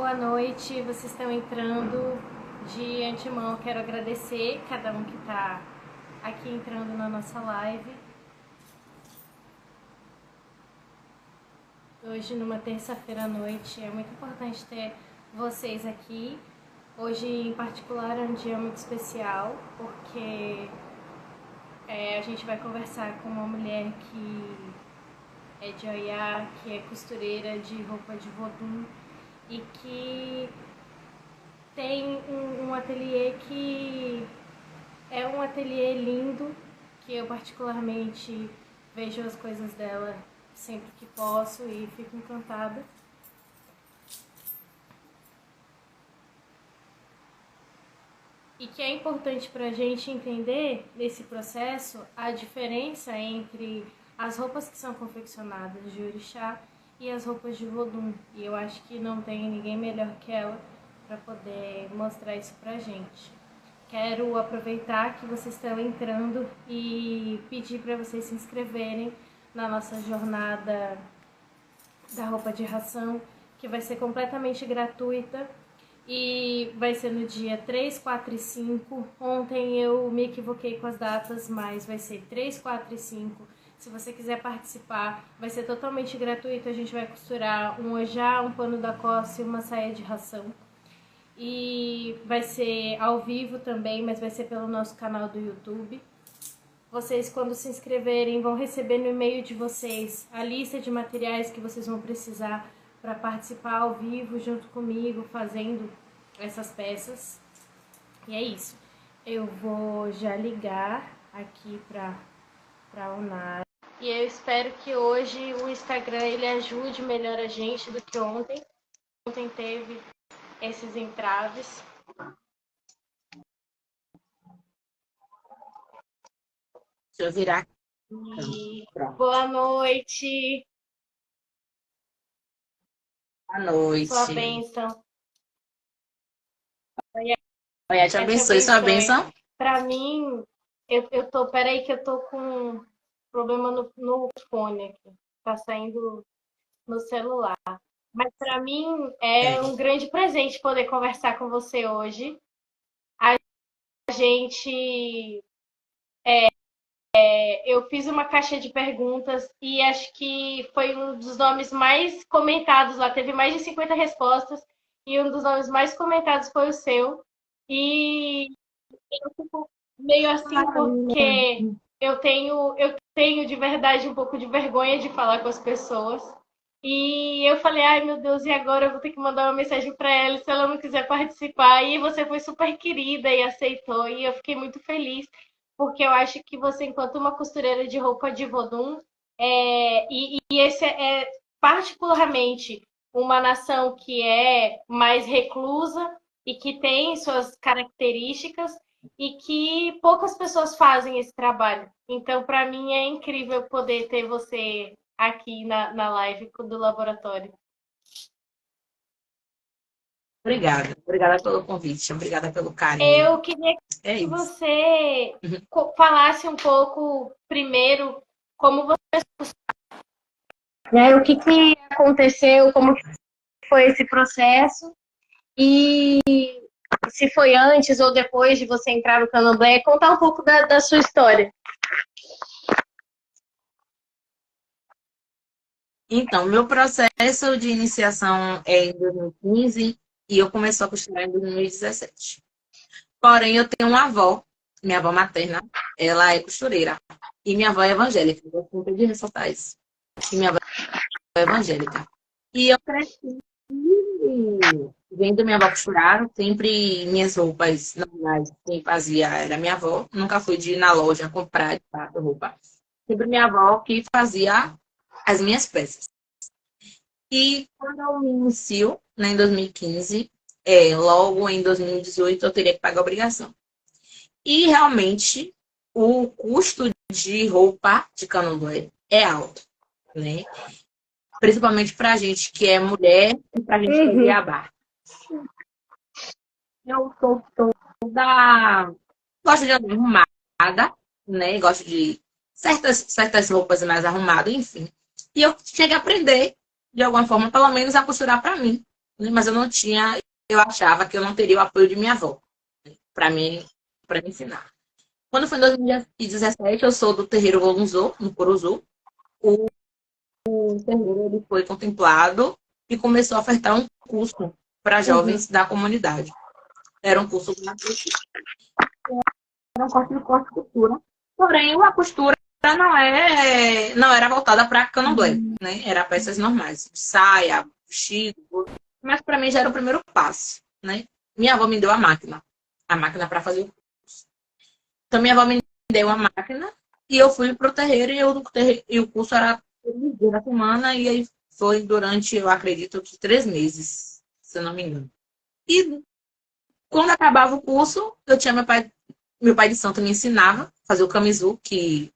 Boa noite, vocês estão entrando. De antemão, quero agradecer cada um que está aqui entrando na nossa live. Hoje, numa terça-feira à noite, é muito importante ter vocês aqui. Hoje, em particular, é um dia muito especial, porque a gente vai conversar com uma mulher que é de Oiá, que é costureira de roupa de vodum e que tem um ateliê que é um ateliê lindo, que eu particularmente vejo as coisas dela sempre que posso e fico encantada. E que é importante para a gente entender nesse processo a diferença entre as roupas que são confeccionadas de orixá e as roupas de vodum. E eu acho que não tem ninguém melhor que ela para poder mostrar isso pra gente. Quero aproveitar que vocês estão entrando e pedir para vocês se inscreverem na nossa jornada da roupa de ração, que vai ser completamente gratuita e vai ser no dia 3, 4 e 5. Ontem eu me equivoquei com as datas, mas vai ser 3, 4 e 5. Se você quiser participar, vai ser totalmente gratuito. A gente vai costurar um ojá, um pano da coça e uma saia de ração. E vai ser ao vivo também, mas vai ser pelo nosso canal do YouTube. Vocês, quando se inscreverem, vão receber no e-mail de vocês a lista de materiais que vocês vão precisar para participar ao vivo junto comigo, fazendo essas peças. E é isso. Eu vou já ligar aqui para a Onara. E eu espero que hoje o Instagram ele ajude melhor a gente do que ontem. Ontem teve esses entraves. Deixa eu virar. E boa noite. Boa noite. Sua bênção. Olha, te abençoe. Sua bênção. Para mim, peraí que eu tô com problema no fone aqui. Tá saindo no celular. Mas para mim é um grande presente poder conversar com você hoje. A gente eu fiz uma caixa de perguntas e acho que foi um dos nomes mais comentados lá. Teve mais de 50 respostas e um dos nomes mais comentados foi o seu. E eu fico meio assim porque eu tenho de verdade um pouco de vergonha de falar com as pessoas. E eu falei, ai meu Deus, e agora eu vou ter que mandar uma mensagem para ela se ela não quiser participar. E você foi super querida e aceitou, e eu fiquei muito feliz, porque eu acho que você, enquanto uma costureira de roupa de vodum, e esse é particularmente uma nação que é mais reclusa e que tem suas características e que poucas pessoas fazem esse trabalho. Então, para mim, é incrível poder ter você aqui na live do laboratório. Obrigada. Obrigada pelo convite. Obrigada pelo carinho. Eu queria É que isso. você falasse um pouco primeiro como você, né, o que aconteceu, como foi esse processo e se foi antes ou depois de você entrar no Candomblé, contar um pouco da sua história. Então, meu processo de iniciação é em 2015 e eu comecei a costurar em 2017. Porém, eu tenho uma avó, minha avó materna, ela é costureira. E minha avó é evangélica. Eu sempre de ressaltar isso. E minha avó é evangélica. E eu cresci vendo minha avó costurar, sempre minhas roupas normais, quem fazia era minha avó. Nunca fui de ir na loja comprar de fato roupa. Sempre minha avó que fazia as minhas peças. E quando eu me inicio, né, em 2015, logo em 2018 eu teria que pagar a obrigação. E realmente o custo de roupa de candomblé é alto, né? Principalmente para a gente que é mulher e para a gente que é beabá. Eu sou toda. Gosto de andar arrumada, né? Gosto de certas roupas mais arrumadas, enfim. E eu cheguei a aprender, de alguma forma, pelo menos a costurar para mim, né? Mas eu achava que eu não teria o apoio de minha avó, né, para me ensinar. Quando foi em 2017, eu sou do terreiro Olunzô, no Coruzô. O terreiro ele foi contemplado e começou a ofertar um curso para jovens da comunidade. Era um curso gratuito, era um curso de corte e costura. Porém, a costura não era voltada para candomblé, né? Era peças normais, saia, vestido, mas para mim já era o primeiro passo, né? Minha avó me deu a máquina para fazer o curso. Então minha avó me deu a máquina e eu fui pro terreiro e o curso era um dia da semana e aí foi durante, eu acredito que 3 meses, se eu não me engano. E quando acabava o curso, eu tinha meu pai de santo me ensinava a fazer o camisu, que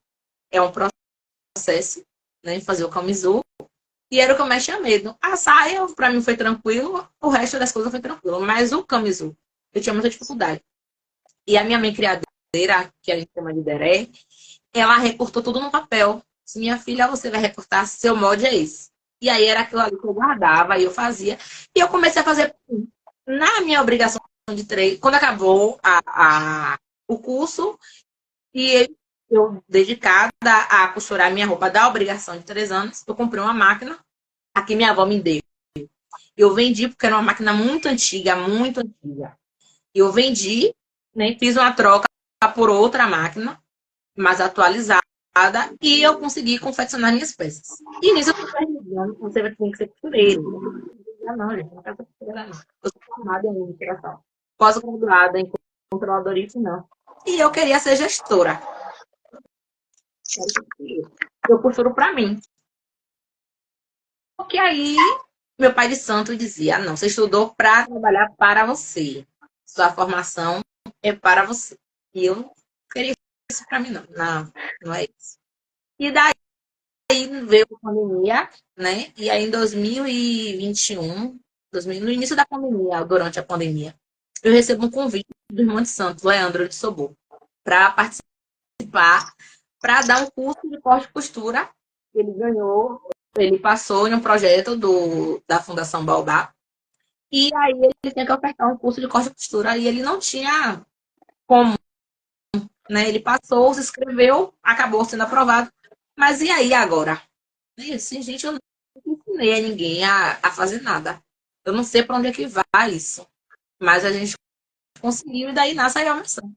é um processo, né, fazer o camisu. E era o que eu mais tinha medo. A saia, pra mim, foi tranquilo. O resto das coisas foi tranquilo. Mas o camisu, eu tinha muita dificuldade. E a minha mãe criadeira, que a gente chama de Deré, ela recortou tudo no papel. Se minha filha, você vai recortar, seu molde é esse. E aí era aquilo ali que eu guardava, e eu fazia. E eu comecei a fazer na minha obrigação de treino. Quando acabou o curso, e eu, dedicada a costurar minha roupa da obrigação de 3 anos, eu comprei uma máquina, a que minha avó me deu. Eu vendi porque era uma máquina muito antiga, muito antiga. Eu vendi, né, fiz uma troca por outra máquina, mais atualizada, e eu consegui confeccionar minhas peças. E nisso eu estou perguntando, você tem que ser costureira. Não, gente, não quero ser costureira, não. Eu sou formada em administração. Pós-graduada em controladoria, não. E eu queria ser gestora. Eu costuro para mim. Porque aí meu pai de santo dizia: não, você estudou para trabalhar para você. Sua formação é para você. E eu não queria isso para mim, não. Não, não é isso. E daí veio a pandemia, né? E aí em 2021, no início da pandemia, durante a pandemia, eu recebo um convite do irmão de santo, Leandro de Sobor, para participar, para dar um curso de corte e costura. Ele ganhou, ele passou em um projeto da Fundação Baobá. E aí ele tinha que ofertar um curso de corte e costura. E ele não tinha como, né? Ele passou, se inscreveu, acabou sendo aprovado. Mas e aí agora? E assim, gente, eu não ensinei a ninguém a fazer nada. Eu não sei para onde é que vai isso. Mas a gente conseguiu e daí nasce a Almação.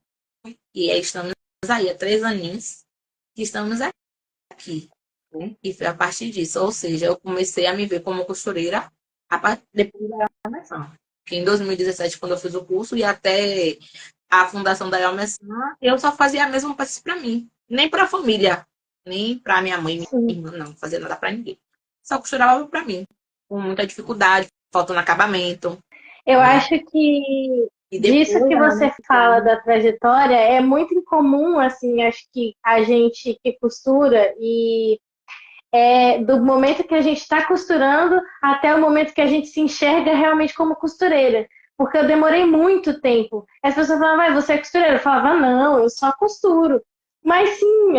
E aí estamos aí há 3 aninhos que estamos aqui, né? E foi a partir disso. Ou seja, eu comecei a me ver como costureira depois da Almação. Que em 2017, quando eu fiz o curso, e até a fundação da Almação, eu só fazia a mesma coisa para mim. Nem para a família, nem para minha mãe e minha irmã, não fazia nada para ninguém. Só costurava para mim, com muita dificuldade, faltando acabamento. Eu Né? acho que E disso depois que ela você me fala da trajetória é muito incomum, assim, acho que a gente que costura e do momento que a gente está costurando até o momento que a gente se enxerga realmente como costureira. Porque eu demorei muito tempo. As pessoas falavam, vai, você é costureira? Eu falava, não, eu só costuro. Mas sim,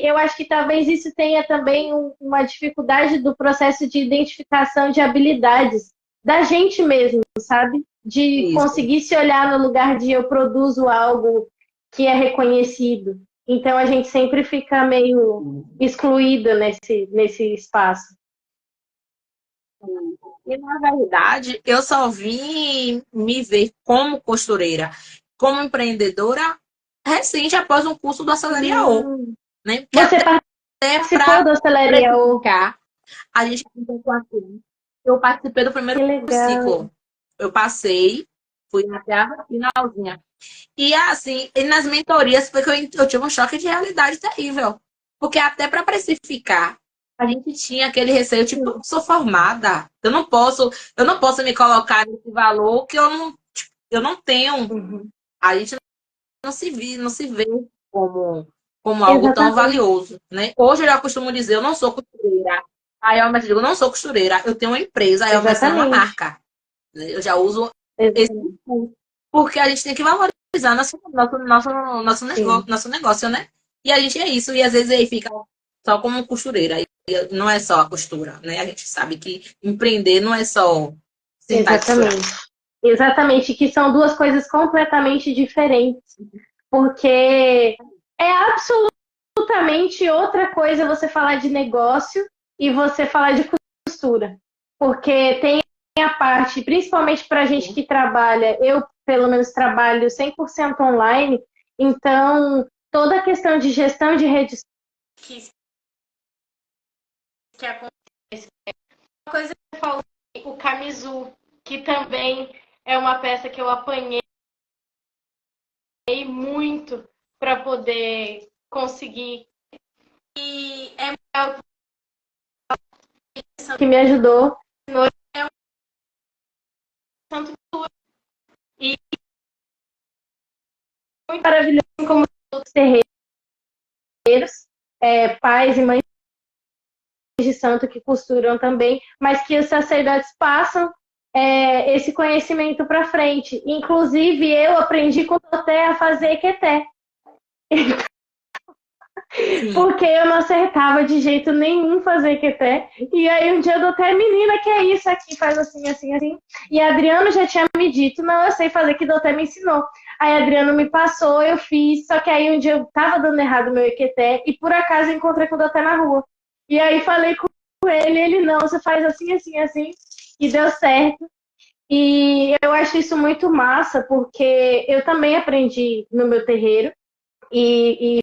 eu acho que talvez isso tenha também uma dificuldade do processo de identificação de habilidades da gente mesmo, sabe? De isso. conseguir se olhar no lugar de eu produzo algo que é reconhecido. Então a gente sempre fica meio excluída nesse espaço. E, na verdade, eu só vim me ver como costureira, como empreendedora, recente após um curso do Acelera O, né? Porque Você até participou para do Acelere O. precificar, a gente tem com aquilo. Eu participei do primeiro Que legal. ciclo. Eu passei, fui até a finalzinha. E assim, e nas mentorias foi que eu tive um choque de realidade terrível. Porque até para precificar, a gente tinha aquele receio, tipo, eu sou formada, eu não posso me colocar nesse valor que eu não tenho. Uhum. A gente não se vê como algo tão Exatamente, valioso, né? Hoje eu já costumo dizer, eu não sou costureira. Aí eu digo, eu não sou costureira, eu tenho uma empresa, aí eu é uma exatamente, marca. Né? Eu já uso esse exatamente. porque a gente tem que valorizar Sim. nosso negócio, né? E a gente é isso, e às vezes aí fica só como costureira. E não é só a costura, né? A gente sabe que empreender não é só sentar e costurar. Exatamente. Exatamente, que são duas coisas completamente diferentes. Porque é absolutamente outra coisa você falar de negócio e você falar de costura. Porque tem a parte, principalmente para a gente que trabalha, eu pelo menos trabalho 100% online, então toda a questão de gestão de redes que acontece. Uma coisa que eu falei, o Camisu, que também é uma peça que eu apanhei muito para poder conseguir. E é algo que me ajudou. É um santo e muito maravilhoso, como os terreiros, pais e mães de santo que costuram também, mas que os sacerdotes passam esse conhecimento para frente. Inclusive, eu aprendi com o Toté a fazer equeté. Sim. Porque eu não acertava de jeito nenhum fazer queté. E aí um dia eu dou até, menina, que é isso aqui? Faz assim, assim, assim. E Adriano já tinha me dito, não, eu sei fazer, que Doté me ensinou. Aí Adriano me passou, eu fiz, só que aí um dia eu tava dando errado o meu equeté e por acaso eu encontrei com o Doté na rua. E aí falei com ele, não, você faz assim, assim, assim, e deu certo. E eu acho isso muito massa, porque eu também aprendi no meu terreiro, e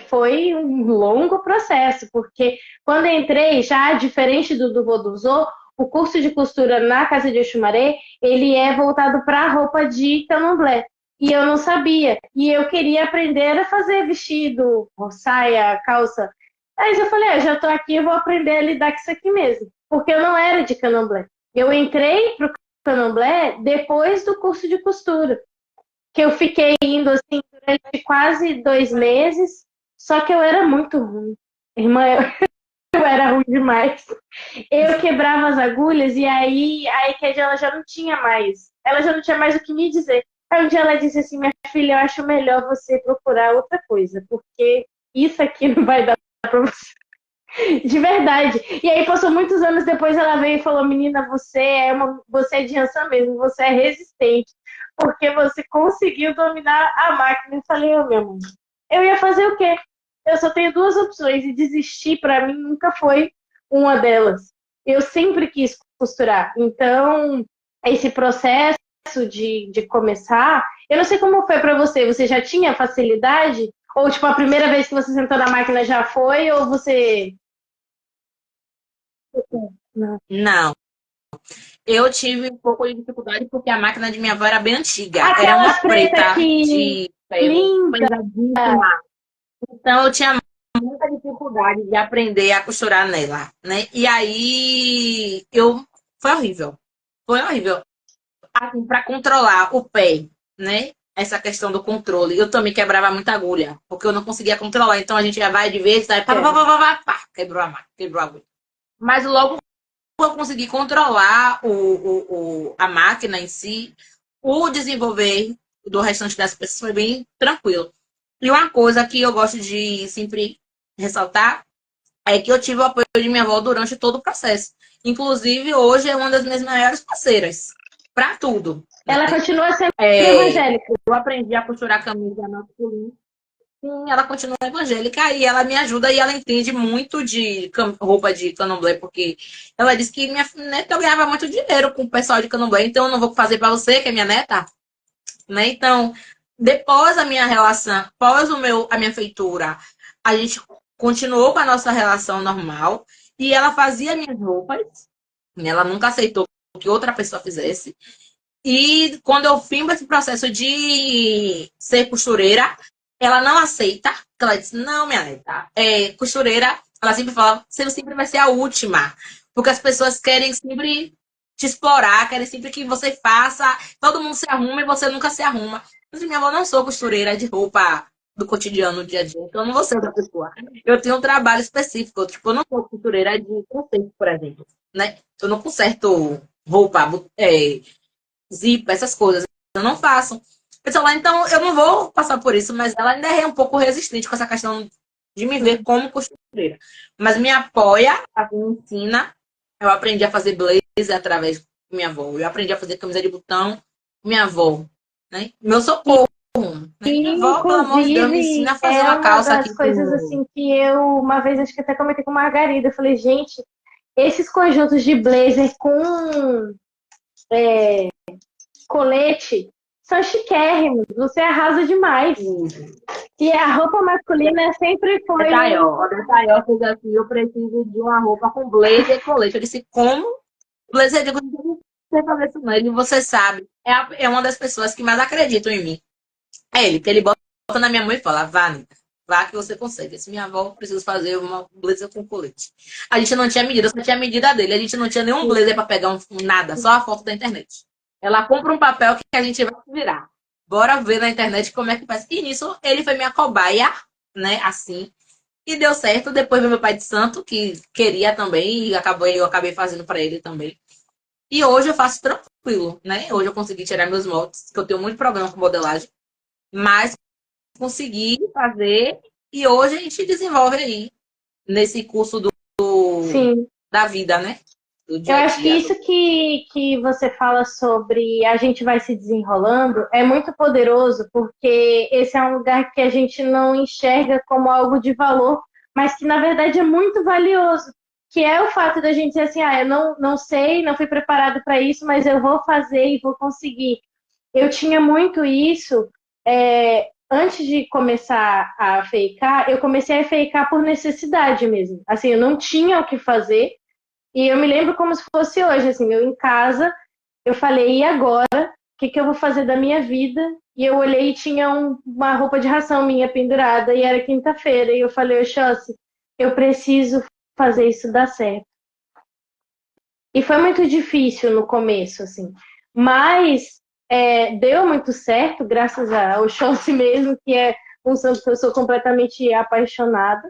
foi um longo processo, porque quando entrei, já diferente do Voduzô, o curso de costura na Casa de Oxumaré, ele é voltado para a roupa de candomblé. E eu não sabia. E eu queria aprender a fazer vestido, saia, calça. Aí eu falei, já estou aqui, eu vou aprender a lidar com isso aqui mesmo. Porque eu não era de candomblé. Eu entrei para o candomblé depois do curso de costura, que eu fiquei indo assim durante quase 2 meses, só que eu era muito ruim. Irmã, eu era ruim demais. Eu quebrava as agulhas e aí a Eked, ela já não tinha mais. Ela já não tinha mais o que me dizer. Aí um dia ela disse assim, minha filha, eu acho melhor você procurar outra coisa, porque isso aqui não vai dar pra você. De verdade. E aí passou muitos anos depois, ela veio e falou, menina, você é de Hansan mesmo, você é resistente, porque você conseguiu dominar a máquina. Eu falei, meu amor, eu ia fazer o quê? Eu só tenho duas opções e desistir para mim nunca foi uma delas. Eu sempre quis costurar. Então, esse processo de começar, eu não sei como foi para você. Você já tinha facilidade? Ou, tipo, a primeira vez que você sentou na máquina já foi? Ou você... Não. Não. Eu tive um pouco de dificuldade porque a máquina de minha avó era bem antiga. Era Aquelas uma pretas preta que... de ferro, Linda! pesadíssima. Então eu tinha muita dificuldade de aprender a costurar nela, né? E aí foi horrível. Foi horrível. Assim, para controlar o pé, né? Essa questão do controle. Eu também quebrava muita agulha, porque eu não conseguia controlar. Então a gente já vai de vez, aí pá, pá, pá, pá, pá, pá, quebrou a máquina, quebrou a agulha. Mas logo eu consegui controlar a máquina em si, o desenvolver do restante das peças foi bem tranquilo. E uma coisa que eu gosto de sempre ressaltar é que eu tive o apoio de minha avó durante todo o processo. Inclusive, hoje é uma das minhas maiores parceiras para tudo. Ela continua sendo É, evangélica. eu aprendi a costurar camisa masculina. Sim, ela continua evangélica e ela me ajuda e ela entende muito de roupa de candomblé, porque ela disse que minha neta eu ganhava muito dinheiro com o pessoal de candomblé, então eu não vou fazer para você, que é minha neta, né? Então, depois a minha relação, após a minha feitura, a gente continuou com a nossa relação normal e ela fazia minhas roupas, ela nunca aceitou que outra pessoa fizesse. E quando eu fim esse processo de ser costureira, ela não aceita. Ela disse, não, minha neta, costureira, ela sempre fala, você sempre vai ser a última. Porque as pessoas querem sempre te explorar, querem sempre que você faça, todo mundo se arruma e você nunca se arruma. Mas minha avó, não sou costureira de roupa do cotidiano, do dia a dia, então eu não vou ser outra pessoa. Eu tenho um trabalho específico, tipo, eu não sou costureira de conceito, por exemplo, né? Eu não conserto roupa, zip, essas coisas. Eu não faço. Pessoal, então eu não vou passar por isso, mas ela ainda é um pouco resistente com essa questão de me ver como costureira. Mas me apoia, me ensina. Eu aprendi a fazer blazer através com minha avó. Eu aprendi a fazer camisa de botão com minha avó, né? Meu socorro, né? Minha E, avó, pelo amor de Deus, me inclusive, ensina a fazer é uma uma calça das aqui coisas assim que eu, uma vez, acho que até comentei com a Margarida, eu falei, gente, esses conjuntos de blazer com colete são chiquérrimos, você arrasa demais. E a roupa masculina sempre foi O detalhe fez assim, eu preciso de uma roupa com blazer e colete. Eu disse, como? Blazer, eu digo, não sei fazer isso não. Ele, você sabe, é uma das pessoas que mais acreditam em mim. É ele, que ele bota na minha mão e fala, vá, Anitta, vá que você consegue. Se minha avó precisa fazer uma blazer com colete. A gente não tinha medida, só tinha a medida dele. A gente não tinha nenhum blazer para pegar nada, só a foto da internet. Ela compra um papel que a gente vai virar. Bora ver na internet como é que faz. E nisso ele foi minha cobaia, né? Assim. E deu certo. Depois veio meu pai de santo, que queria também, e eu acabei fazendo para ele também. E hoje eu faço tranquilo, né? Hoje eu consegui tirar meus moldes, que eu tenho muito problema com modelagem. Mas consegui fazer e hoje a gente desenvolve aí nesse curso sim. da vida, né? Do Eu dia a acho que dia. isso que você fala sobre a gente vai se desenrolando é muito poderoso, porque esse é um lugar que a gente não enxerga como algo de valor, mas que na verdade é muito valioso, que é o fato da gente dizer assim, eu não sei, não fui preparado para isso, mas eu vou fazer e vou conseguir. Eu tinha muito isso, antes de começar a fakear, eu comecei a fakear por necessidade mesmo. Assim, eu não tinha o que fazer, e eu me lembro como se fosse hoje, assim, eu em casa, eu falei, e agora? O que eu vou fazer da minha vida? E eu olhei e tinha uma roupa de ração minha pendurada, e era quinta-feira, e eu falei, Oxóssi, eu preciso fazer isso dar certo. E foi muito difícil no começo, assim, mas deu muito certo, graças ao Oxóssi mesmo, que é um santo que eu sou completamente apaixonada.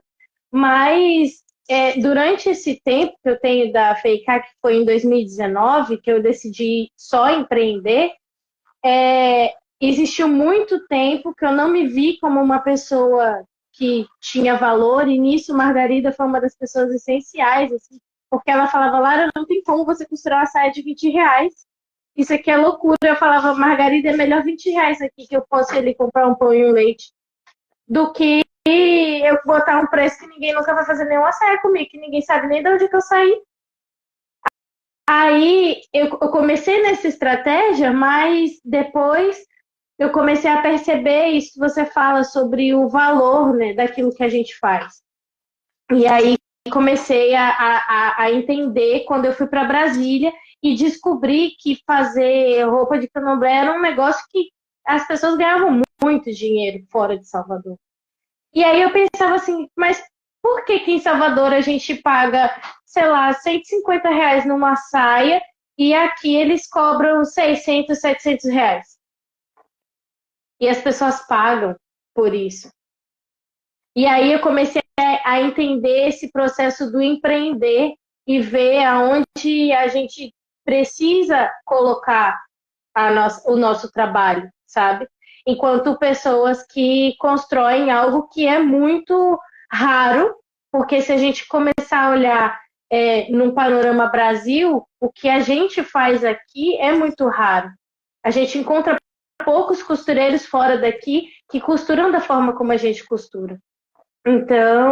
Mas durante esse tempo que eu tenho da FEICA, que foi em 2019, que eu decidi só empreender, existiu muito tempo que eu não me vi como uma pessoa que tinha valor, e nisso Margarida foi uma das pessoas essenciais, assim, porque ela falava, Lara, não tem como você costurar uma saia de R$ 20. Isso aqui é loucura. Eu falava, Margarida, é melhor R$ 20 aqui que eu posso ali comprar um pão e um leite do que eu botar um preço que ninguém nunca vai fazer nenhuma saia comigo, que ninguém sabe nem de onde que eu saí. Aí eu comecei nessa estratégia, mas depois eu comecei a perceber isso que você fala sobre o valor, né, daquilo que a gente faz. E aí comecei a entender quando eu fui para Brasília e descobri que fazer roupa de candomblé era um negócio que as pessoas ganhavam muito dinheiro fora de Salvador. E aí eu pensava assim, mas por que que em Salvador a gente paga, sei lá, R$ 150 numa saia e aqui eles cobram 600, R$ 700? E as pessoas pagam por isso. E aí eu comecei a entender esse processo do empreender e ver aonde a gente precisa colocar o nosso trabalho, sabe? Enquanto pessoas que constroem algo que é muito raro, porque se a gente começar a olhar num panorama Brasil, o que a gente faz aqui é muito raro. A gente encontra poucos costureiros fora daqui que costuram da forma como a gente costura. Então,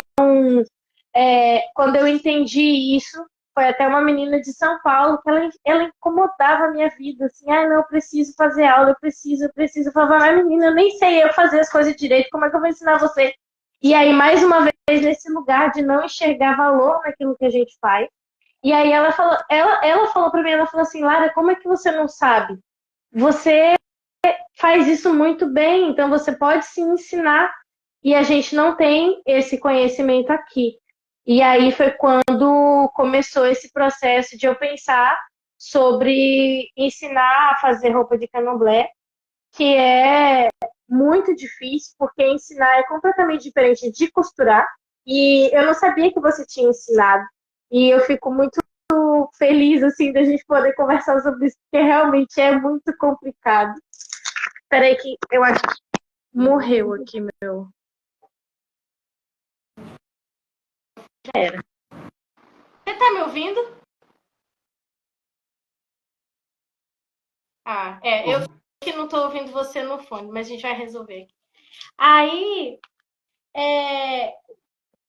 quando eu entendi isso, foi até uma menina de São Paulo que ela incomodava a minha vida, assim, não, eu preciso fazer aula, eu preciso. Eu falava, menina, eu nem sei eu fazer as coisas direito, como é que eu vou ensinar você? E aí, mais uma vez, nesse lugar de não enxergar valor naquilo que a gente faz. E aí ela falou para mim, ela falou assim, Lara, como é que você não sabe? Você faz isso muito bem, então você pode se ensinar. E a gente não tem esse conhecimento aqui. E aí foi quando começou esse processo de eu pensar sobre ensinar a fazer roupa de candomblé, que é muito difícil, porque ensinar é completamente diferente de costurar. E eu não sabia que você tinha ensinado. E eu fico muito feliz assim da gente poder conversar sobre isso, porque realmente é muito complicado. Peraí que eu acho que morreu aqui meu. Era. Você tá me ouvindo? Eu que não tô ouvindo você no fone, mas a gente vai resolver. Aí,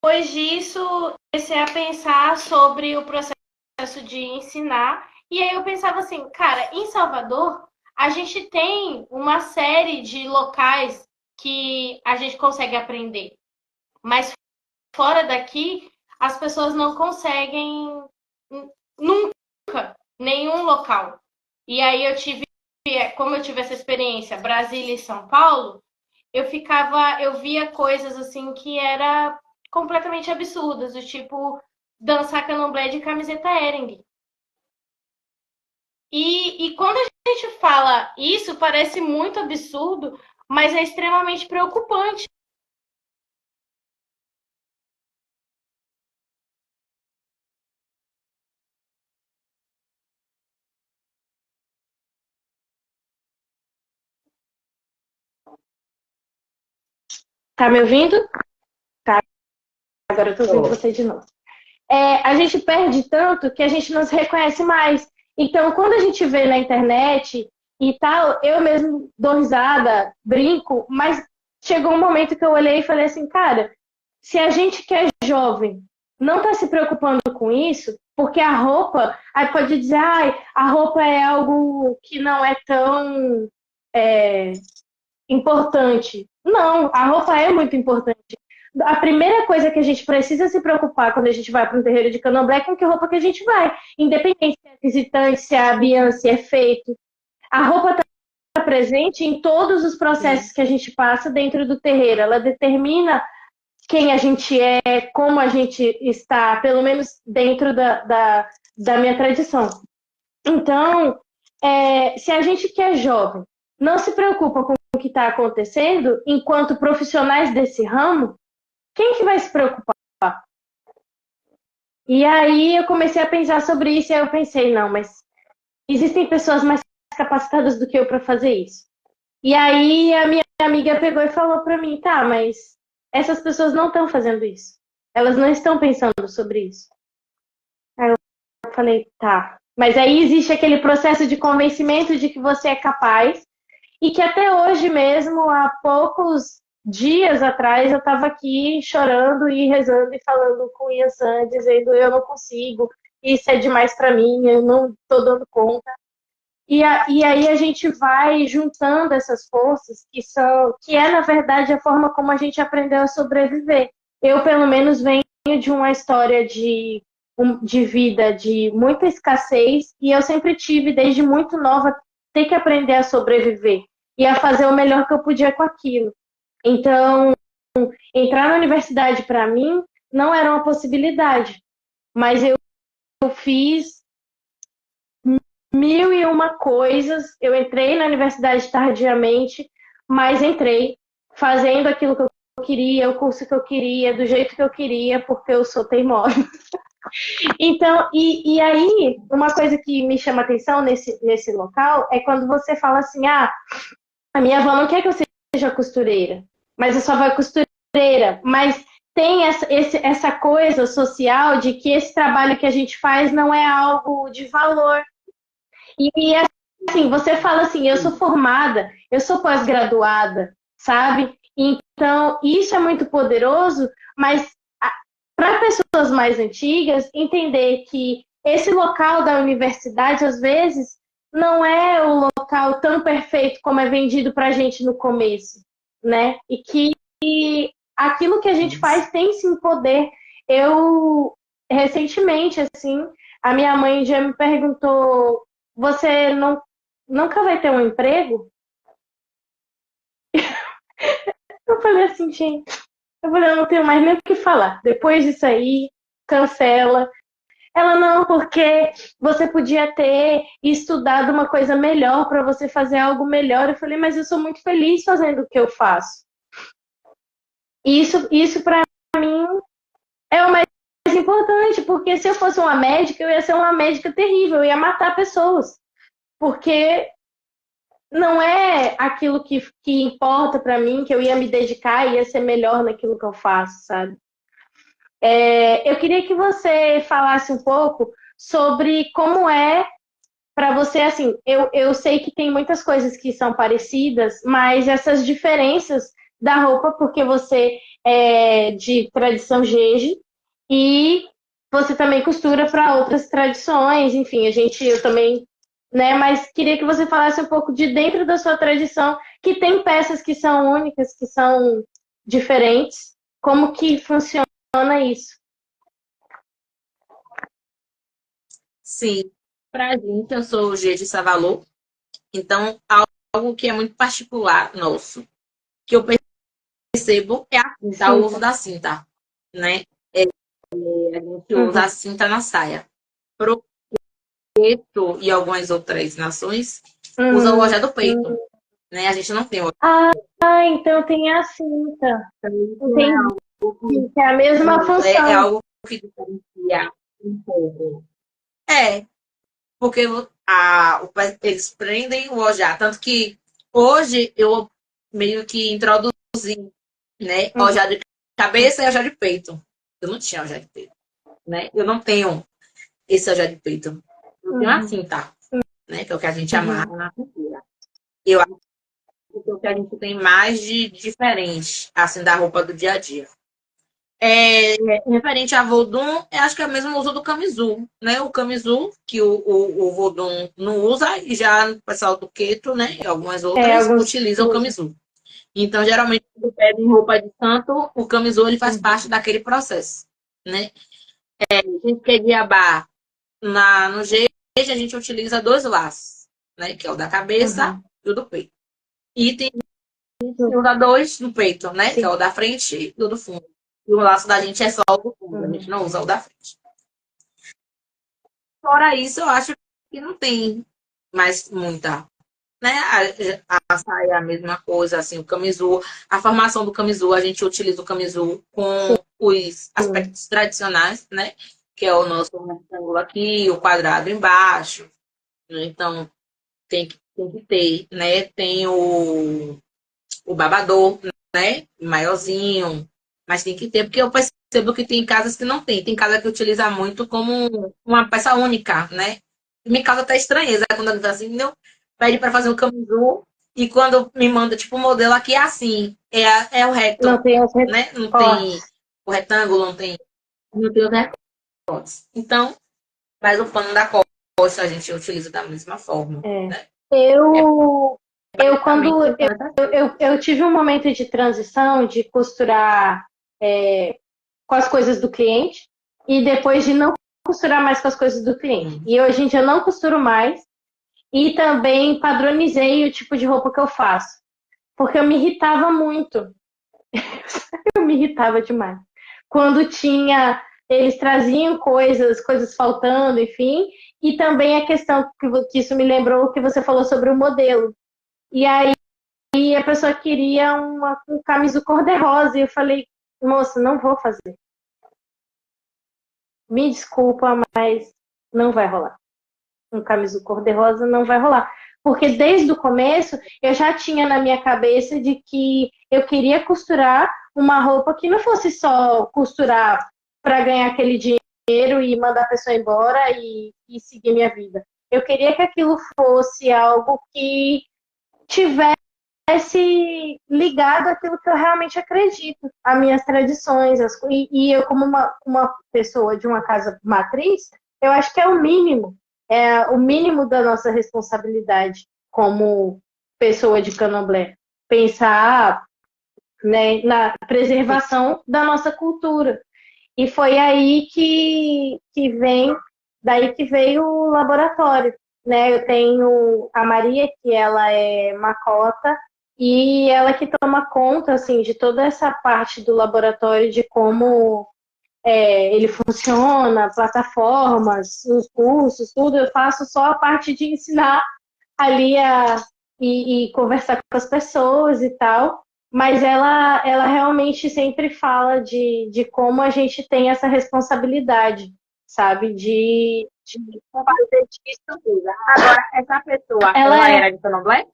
depois disso, comecei a pensar sobre o processo de ensinar. E aí eu pensava assim, cara, em Salvador, a gente tem uma série de locais que a gente consegue aprender. Mas fora daqui, as pessoas não conseguem nunca nenhum local. E aí como eu tive essa experiência, Brasília e São Paulo, eu via coisas assim que era completamente absurdas, do tipo dançar candomblé de camiseta Hering. E quando a gente fala isso, parece muito absurdo, mas é extremamente preocupante. Tá me ouvindo? Tá, agora eu tô ouvindo você de novo. A gente perde tanto que a gente não se reconhece mais. Então, quando a gente vê na internet e tal, eu mesmo dou risada, brinco, mas chegou um momento que eu olhei e falei assim, cara, se a gente que é jovem não está se preocupando com isso, porque a roupa, aí pode dizer, a roupa é algo que não é tão é, importante. Não, a roupa é muito importante. A primeira coisa que a gente precisa se preocupar quando a gente vai para um terreiro de candomblé é com que roupa que a gente vai. Independente se é visitante, se é abian, se é feito. A roupa está presente em todos os processos que a gente passa dentro do terreiro. Ela determina quem a gente é, como a gente está, pelo menos dentro da minha tradição. Então, se a gente que é jovem não se preocupa com o que está acontecendo, enquanto profissionais desse ramo, quem que vai se preocupar? E aí eu comecei a pensar sobre isso e aí eu pensei, não, mas existem pessoas mais capacitadas do que eu para fazer isso. E aí a minha amiga pegou e falou para mim, tá, mas essas pessoas não estão fazendo isso. Elas não estão pensando sobre isso. Aí eu falei, tá. Mas aí existe aquele processo de convencimento de que você é capaz e que até hoje mesmo, há poucos dias atrás, eu estava aqui chorando e rezando e falando com o Yansan, dizendo eu não consigo, isso é demais para mim, eu não estou dando conta. E aí a gente vai juntando essas forças que é na verdade a forma como a gente aprendeu a sobreviver. Eu pelo menos venho de uma história de vida de muita escassez e eu sempre tive desde muito nova ter que aprender a sobreviver e a fazer o melhor que eu podia com aquilo. Então, entrar na universidade para mim não era uma possibilidade, mas eu fiz mil e uma coisas. Eu entrei na universidade tardiamente, mas entrei fazendo aquilo que eu queria, o curso que eu queria, do jeito que eu queria, porque eu sou teimosa. Então, e aí, uma coisa que me chama atenção nesse local é quando você fala assim, a minha avó não quer que eu seja costureira, mas eu só vou costureira, mas tem essa coisa social de que esse trabalho que a gente faz não é algo de valor. E assim, você fala assim, eu sou formada, eu sou pós-graduada, sabe? Então, isso é muito poderoso, mas para pessoas mais antigas, entender que esse local da universidade, às vezes, não é o local tão perfeito como é vendido para a gente no começo, né? E que aquilo que a gente faz tem sim poder. Eu, recentemente, assim, a minha mãe já me perguntou: você nunca vai ter um emprego? Eu falei assim, gente, eu não tenho mais nem o que falar. Depois disso aí, cancela. Ela não, porque você podia ter estudado uma coisa melhor para você fazer algo melhor. Eu falei, mas eu sou muito feliz fazendo o que eu faço. Isso para mim é o mais importante, porque se eu fosse uma médica, eu ia ser uma médica terrível, eu ia matar pessoas. Porque não é aquilo que importa para mim, que eu ia me dedicar e ia ser melhor naquilo que eu faço, sabe? Eu queria que você falasse um pouco sobre como é para você, assim, eu sei que tem muitas coisas que são parecidas, mas essas diferenças da roupa, porque você é de tradição jeje e você também costura para outras tradições, enfim, eu também, né? Mas queria que você falasse um pouco de dentro da sua tradição, que tem peças que são únicas, que são diferentes, como que funciona isso? Sim, pra gente, eu sou G de Savalô, então algo que é muito particular nosso, que eu percebo é a cinta, o uso Cinta. da cinta, né? A gente usa a Uhum. cinta na saia. Pro peito e algumas outras nações usam o Uhum. ojá do peito, né? A gente não tem o Ah, então tem a cinta. isso Entendi. É a mesma é função. algo que diferencia um pouco. É, porque eles prendem o ojá, tanto que hoje eu meio que introduzi, né, Uhum. ojá de cabeça e ojá de peito. Eu não tinha ojá de peito, né? Eu não tenho esse ojá de peito. Eu tenho Uhum. assim, tá? Né? Que é o que a gente amarra Uhum. na cintura. Eu acho que é o que a gente tem mais de diferente, assim, da roupa do dia a dia. Referente a Vodun, eu acho que é o mesmo uso do camisul, né? O camisul, que o Vodun não usa, e já o pessoal do Keto, né? E algumas É, outras, alguns utilizam o usam. camisul. Então, geralmente, quando pedem roupa de santo, o camisul ele faz Uhum. parte daquele processo, né? A gente quer guiabar no jeito, a gente utiliza dois laços, né? Que é o da cabeça Uhum. e o do peito. E tem gente usa dois no peito, né? Que é Sim. o da frente e o do fundo. E o laço da gente é só o do fundo, a gente Uhum. não usa o da frente. Fora isso, eu acho que não tem mais muita. Né? A saia é a mesma coisa, assim, o camisul, a formação do camisul, a gente utiliza o camisul com os Sim. aspectos tradicionais, né? Que é o nosso retângulo aqui, o quadrado embaixo. Né? Então, tem que ter, né? Tem o babador, né? Maiorzinho, mas tem que ter, porque eu percebo que tem casas que não tem. Tem casa que utiliza muito como uma peça única, né? Me causa até estranheza quando eu digo assim, não, pede para fazer um camisul e quando me manda, tipo, o modelo aqui é assim, é o Não reto, tem os né? Não tem recortes. o retângulo, não tem os recortes. Então, mas o pano da costa a gente utiliza da mesma forma, É. né? É Eu, eu basicamente quando assim. eu tive um momento de transição de costurar com as coisas do cliente e depois de não costurar mais com as coisas do cliente. E hoje em dia eu não costuro mais e também padronizei o tipo de roupa que eu faço, porque eu me irritava muito. Eu me irritava demais. Quando tinha, eles traziam coisas faltando, enfim, e também a questão que isso me lembrou que você falou sobre o modelo. E aí a pessoa queria um camisa cor-de-rosa e eu falei, moça, não vou fazer. Me desculpa, mas não vai rolar. Um camisa cor-de-rosa não vai rolar. Porque desde o começo eu já tinha na minha cabeça de que eu queria costurar uma roupa que não fosse só costurar para ganhar aquele dinheiro e mandar a pessoa embora e seguir minha vida. Eu queria que aquilo fosse algo que tivesse ligado àquilo que eu realmente acredito, às minhas tradições. E eu, como uma pessoa de uma casa matriz, eu acho que é o mínimo da nossa responsabilidade como pessoa de Candomblé. Pensar, né, na preservação da nossa cultura. E foi aí daí que veio o laboratório, né? Eu tenho a Maria, que ela é macota, e ela que toma conta, assim, de toda essa parte do laboratório, de como ele funciona, plataformas, os cursos, tudo. Eu faço só a parte de ensinar ali e conversar com as pessoas e tal. Mas ela realmente sempre fala de como a gente tem essa responsabilidade, sabe? De fazer disso. Agora, essa pessoa, Ela ela é. era de Candomblé?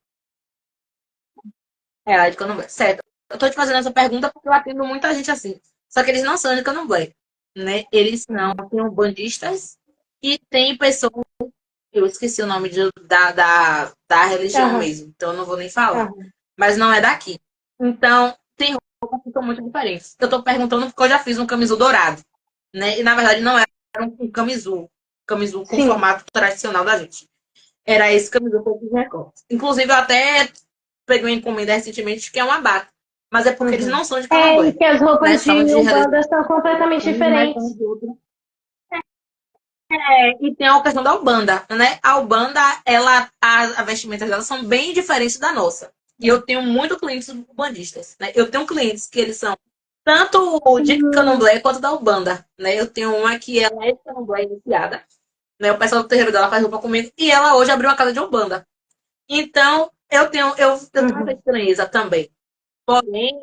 Ela é de Candomblé. Certo. Eu tô te fazendo essa pergunta porque eu atendo muita gente assim. Só que eles não são de Candomblé, né? Eles são, tem umbandistas e tem pessoas Eu esqueci o nome da religião Aham, mesmo, então eu não vou nem falar. aham. Mas não é daqui. Então, tem roupas que são muito diferentes. Eu tô perguntando porque eu já fiz um camisul dourado, né? E na verdade não era um camisul com o Sim. formato tradicional da gente. Era esse camisul com os recortes. Inclusive, eu até peguei uma encomenda recentemente que é uma bata. Mas é porque eles Uhum. não são de É, e candomblé, que as né? roupas São de de Umbanda religião, são completamente mas são diferentes. de outra. E tem a questão da Ubanda, né? A Ubanda, a vestimenta dela são bem diferentes da nossa. E eu tenho muito clientes ubandistas, né? Eu tenho clientes que eles são tanto de Hum, candomblé quanto da Ubanda, né? Eu tenho uma que ela é de candomblé iniciada, né? O pessoal do terreiro dela faz roupa comigo e ela hoje abriu uma casa de Ubanda. Então, eu tenho essa uhum. estranheza também. Porém,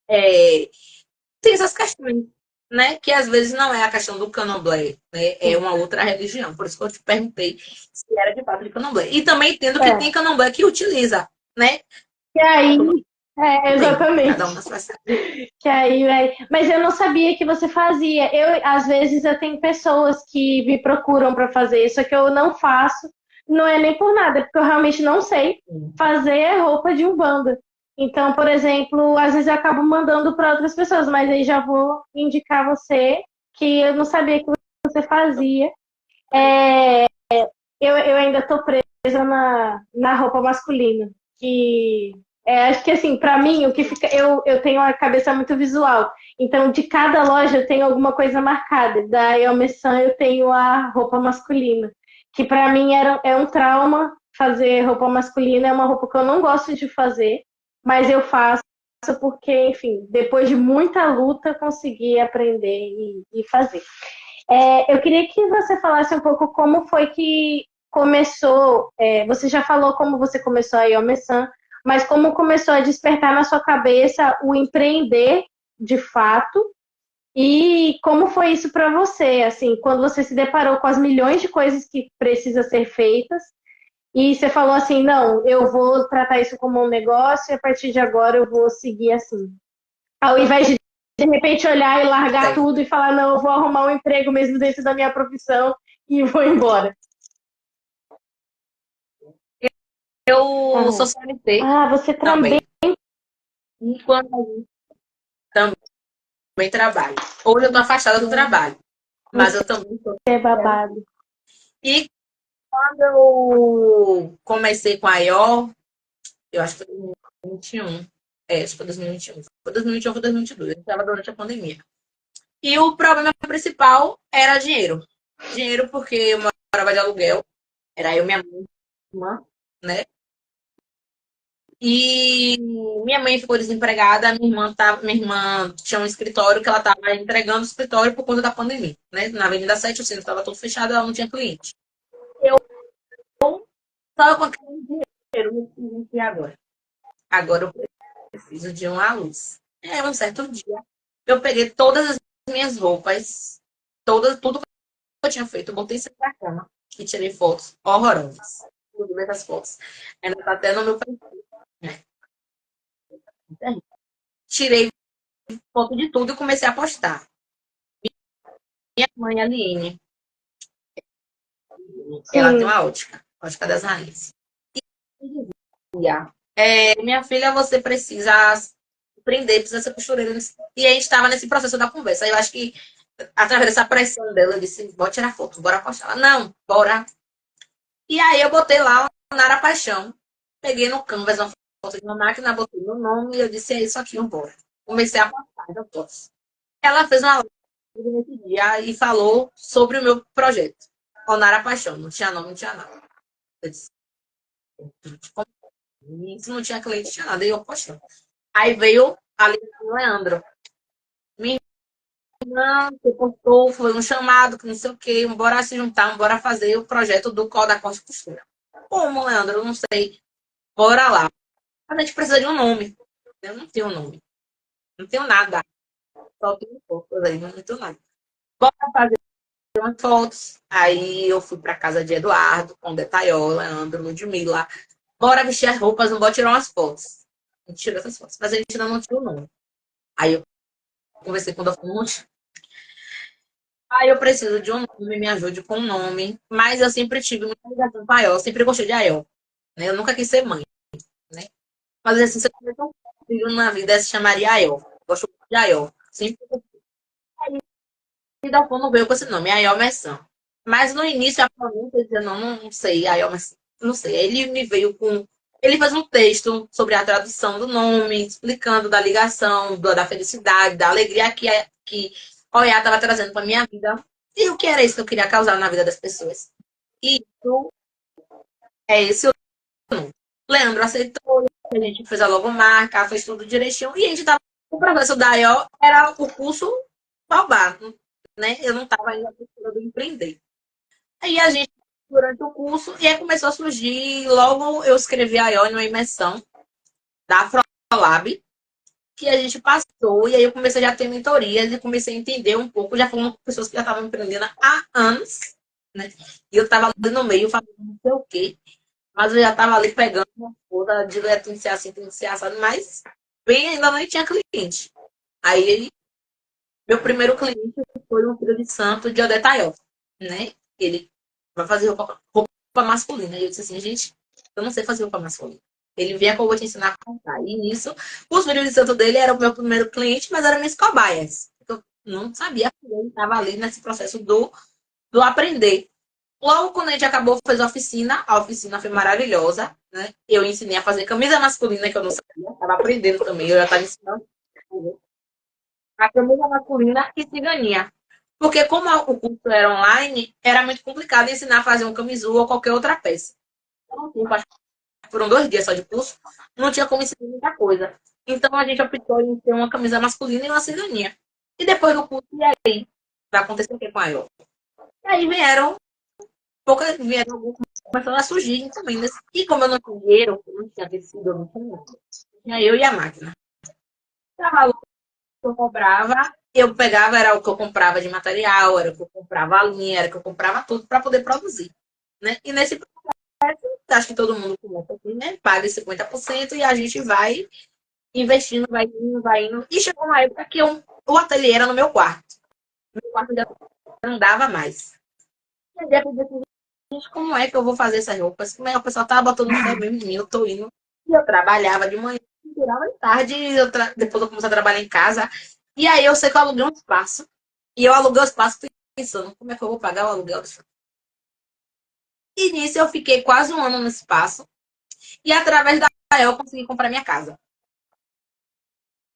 é, tem essas questões, né? Que às vezes não é a questão do candomblé, né? É Sim. uma outra religião. Por isso que eu te perguntei se era de fato de candomblé. E também entendo que É. tem candomblé que utiliza, né? E aí, Também. Cada um exatamente. na sua cidade. Que aí, mas eu não sabia que você fazia. Eu, às vezes, eu tenho pessoas que me procuram para fazer isso, que eu não faço. Não é nem por nada, é porque eu realmente não sei fazer roupa de Umbanda. Então, por exemplo, às vezes eu acabo mandando para outras pessoas, mas aí já vou indicar você que eu não sabia que você fazia. Eu ainda tô presa na roupa masculina, que acho que assim, para mim, o que fica, eu tenho a cabeça muito visual. Então, de cada loja eu tenho alguma coisa marcada. Da Yomesan eu tenho a roupa masculina, que para mim é um trauma fazer roupa masculina, é uma roupa que eu não gosto de fazer, mas eu faço porque, enfim, depois de muita luta, consegui aprender e fazer. Eu queria que você falasse um pouco como foi que começou. Você já falou como você começou a Yomesan, mas como começou a despertar na sua cabeça o empreender de fato e como foi isso para você, assim, quando você se deparou com as milhões de coisas que precisam ser feitas e você falou assim, não, eu vou tratar isso como um negócio e a partir de agora eu vou seguir assim. Ao invés de repente olhar e largar Tem. tudo e falar, não, eu vou arrumar um emprego mesmo dentro da minha profissão e vou embora. Eu sou Aham. CLT Ah, você também também. Enquanto também trabalho. Hoje eu tô afastada do trabalho, mas você eu também sou é CLT. babado. E quando eu comecei com a IO, eu acho que foi 2021. Acho que foi 2021. Foi 2021, foi 2022. Estava durante a pandemia. E o problema principal era dinheiro. Dinheiro porque eu morava de aluguel. Era eu, minha mãe, minha irmã, né? E minha mãe ficou desempregada, minha irmã tinha um escritório que ela estava entregando o escritório por conta da pandemia, né? Na Avenida 7, o centro estava todo fechado, ela não tinha cliente. Eu estava com aquele dinheiro, e agora? Agora eu preciso de uma luz. Um certo dia, eu peguei todas as minhas roupas, tudo que eu tinha feito, eu botei isso na cama e tirei fotos horrorosas. Inclusive essas fotos. Ainda tá até no meu perfil, né? Tirei foto de tudo e comecei a postar. Minha mãe, Aline, ela tem Sim, uma ótica das rainhas. Minha filha, você precisa aprender, precisa ser costureira. E a gente estava nesse processo da conversa. Eu acho que, através dessa pressão dela, eu disse: bora tirar foto, bora postar. Ela, não, bora. E aí eu botei lá Nara Paixão. Peguei no Canvas uma foto de uma máquina, botei meu nome e eu disse: é isso aqui, bora. Comecei a postar, eu posso. Ela fez uma live nesse dia e falou sobre o meu projeto. Onara Paixão, não tinha nome, não tinha nada. Eu disse, isso não tinha cliente, não tinha nada, e eu postando. Aí veio a Leandro. Minha irmã que postou, foi um chamado, que não sei o quê, bora se juntar, bora fazer o projeto do Código da Corte Costura. Como, Leandro? Eu não sei. Bora lá. A gente precisa de um nome. Eu não tenho nome. Não tenho nada. Só tenho fotos aí, não tenho nada. Bora fazer umas fotos. Aí eu fui pra casa de Eduardo, com Detaiola, Leandro, Ludmilla. Bora vestir as roupas, não vou tirar umas fotos. A gente tirou essas fotos, mas a gente ainda não tirou o nome. Aí eu conversei com o Dafonte. Aí eu preciso de um nome, me ajude com um nome. Mas eu sempre tive muita ligação com a AIO, sempre gostei de AIO. Né? Eu nunca quis ser mãe, né? Mas assim, se eu tivesse um filho na vida, se chamaria AIO. Gosto muito de AIO. Sempre e da não veio com esse nome, Ayol Messan. Mas no início a pronúncia dizia, não sei, Ayol Messan, não sei. Ele me veio com. Ele fez um texto sobre a tradução do nome, explicando da ligação, da felicidade, da alegria que Oiá estava trazendo para minha vida. E o que era isso que eu queria causar na vida das pessoas. E isso é esse o nome. Leandro aceitou, a gente fez a logomarca, fez tudo direitinho. E a gente estava. O professor da AIO era o curso Baobá, né? Eu não estava ainda na cultura do empreender. Aí a gente, durante o curso, e aí começou a surgir, logo eu escrevi a IO numa imersão da Afrolab, que a gente passou, e aí eu comecei já a ter mentorias e comecei a entender um pouco, já falando com pessoas que já estavam empreendendo há anos, né? E eu estava ali no meio, falando não sei o quê, mas eu já estava ali pegando uma coisa, direto, iniciar assim, iniciar, sabe? Mas bem, ainda não tinha cliente. Aí, meu primeiro cliente foi um filho de santo de Odetaio, né? Ele vai fazer roupa masculina. E eu disse assim, gente, eu não sei fazer roupa masculina. Ele vinha que eu vou te ensinar a contar. E nisso, os filhos de santo dele eram o meu primeiro cliente, mas eram minhas cobaias. Eu não sabia que ele estava ali nesse processo do aprender. Logo, quando a gente acabou, fez a oficina foi maravilhosa, né? Eu ensinei a fazer camisa masculina, que eu não sabia, estava aprendendo também, eu já estava ensinando a camisa masculina e ciganinha. Porque como o curso era online, era muito complicado ensinar a fazer um camisul ou qualquer outra peça. Então, foram 2 dias só de curso, não tinha como ensinar muita coisa. Então a gente optou em ter uma camisa masculina e uma ciganinha. E depois do curso, e aí? Vai acontecer o que com a eu? E aí vieram alguns começaram a surgir encomendas. E como eu não tinha dinheiro, eu não tinha tecido, eu não tinha nada. Tinha eu e a máquina. Tava que eu cobrava, eu pegava, era o que eu comprava de material, era o que eu comprava a linha, era o que eu comprava tudo para poder produzir. Né? E nesse processo, acho que todo mundo começa aqui, né? Paga 50% e a gente vai investindo, vai indo. E chegou uma época que o ateliê era no meu quarto. Meu quarto já não dava mais. E aí, eu decidi, gente, como é que eu vou fazer essas roupas? Como é que o pessoal tava botando fé mesmo em mim? Eu tô indo. E eu trabalhava de manhã, virava de tarde, depois eu comecei a trabalhar em casa. E aí eu sei que eu aluguei um espaço. E eu aluguei o espaço pensando, como é que eu vou pagar o aluguel? E nisso eu fiquei quase um ano no espaço. E através da eu consegui comprar minha casa.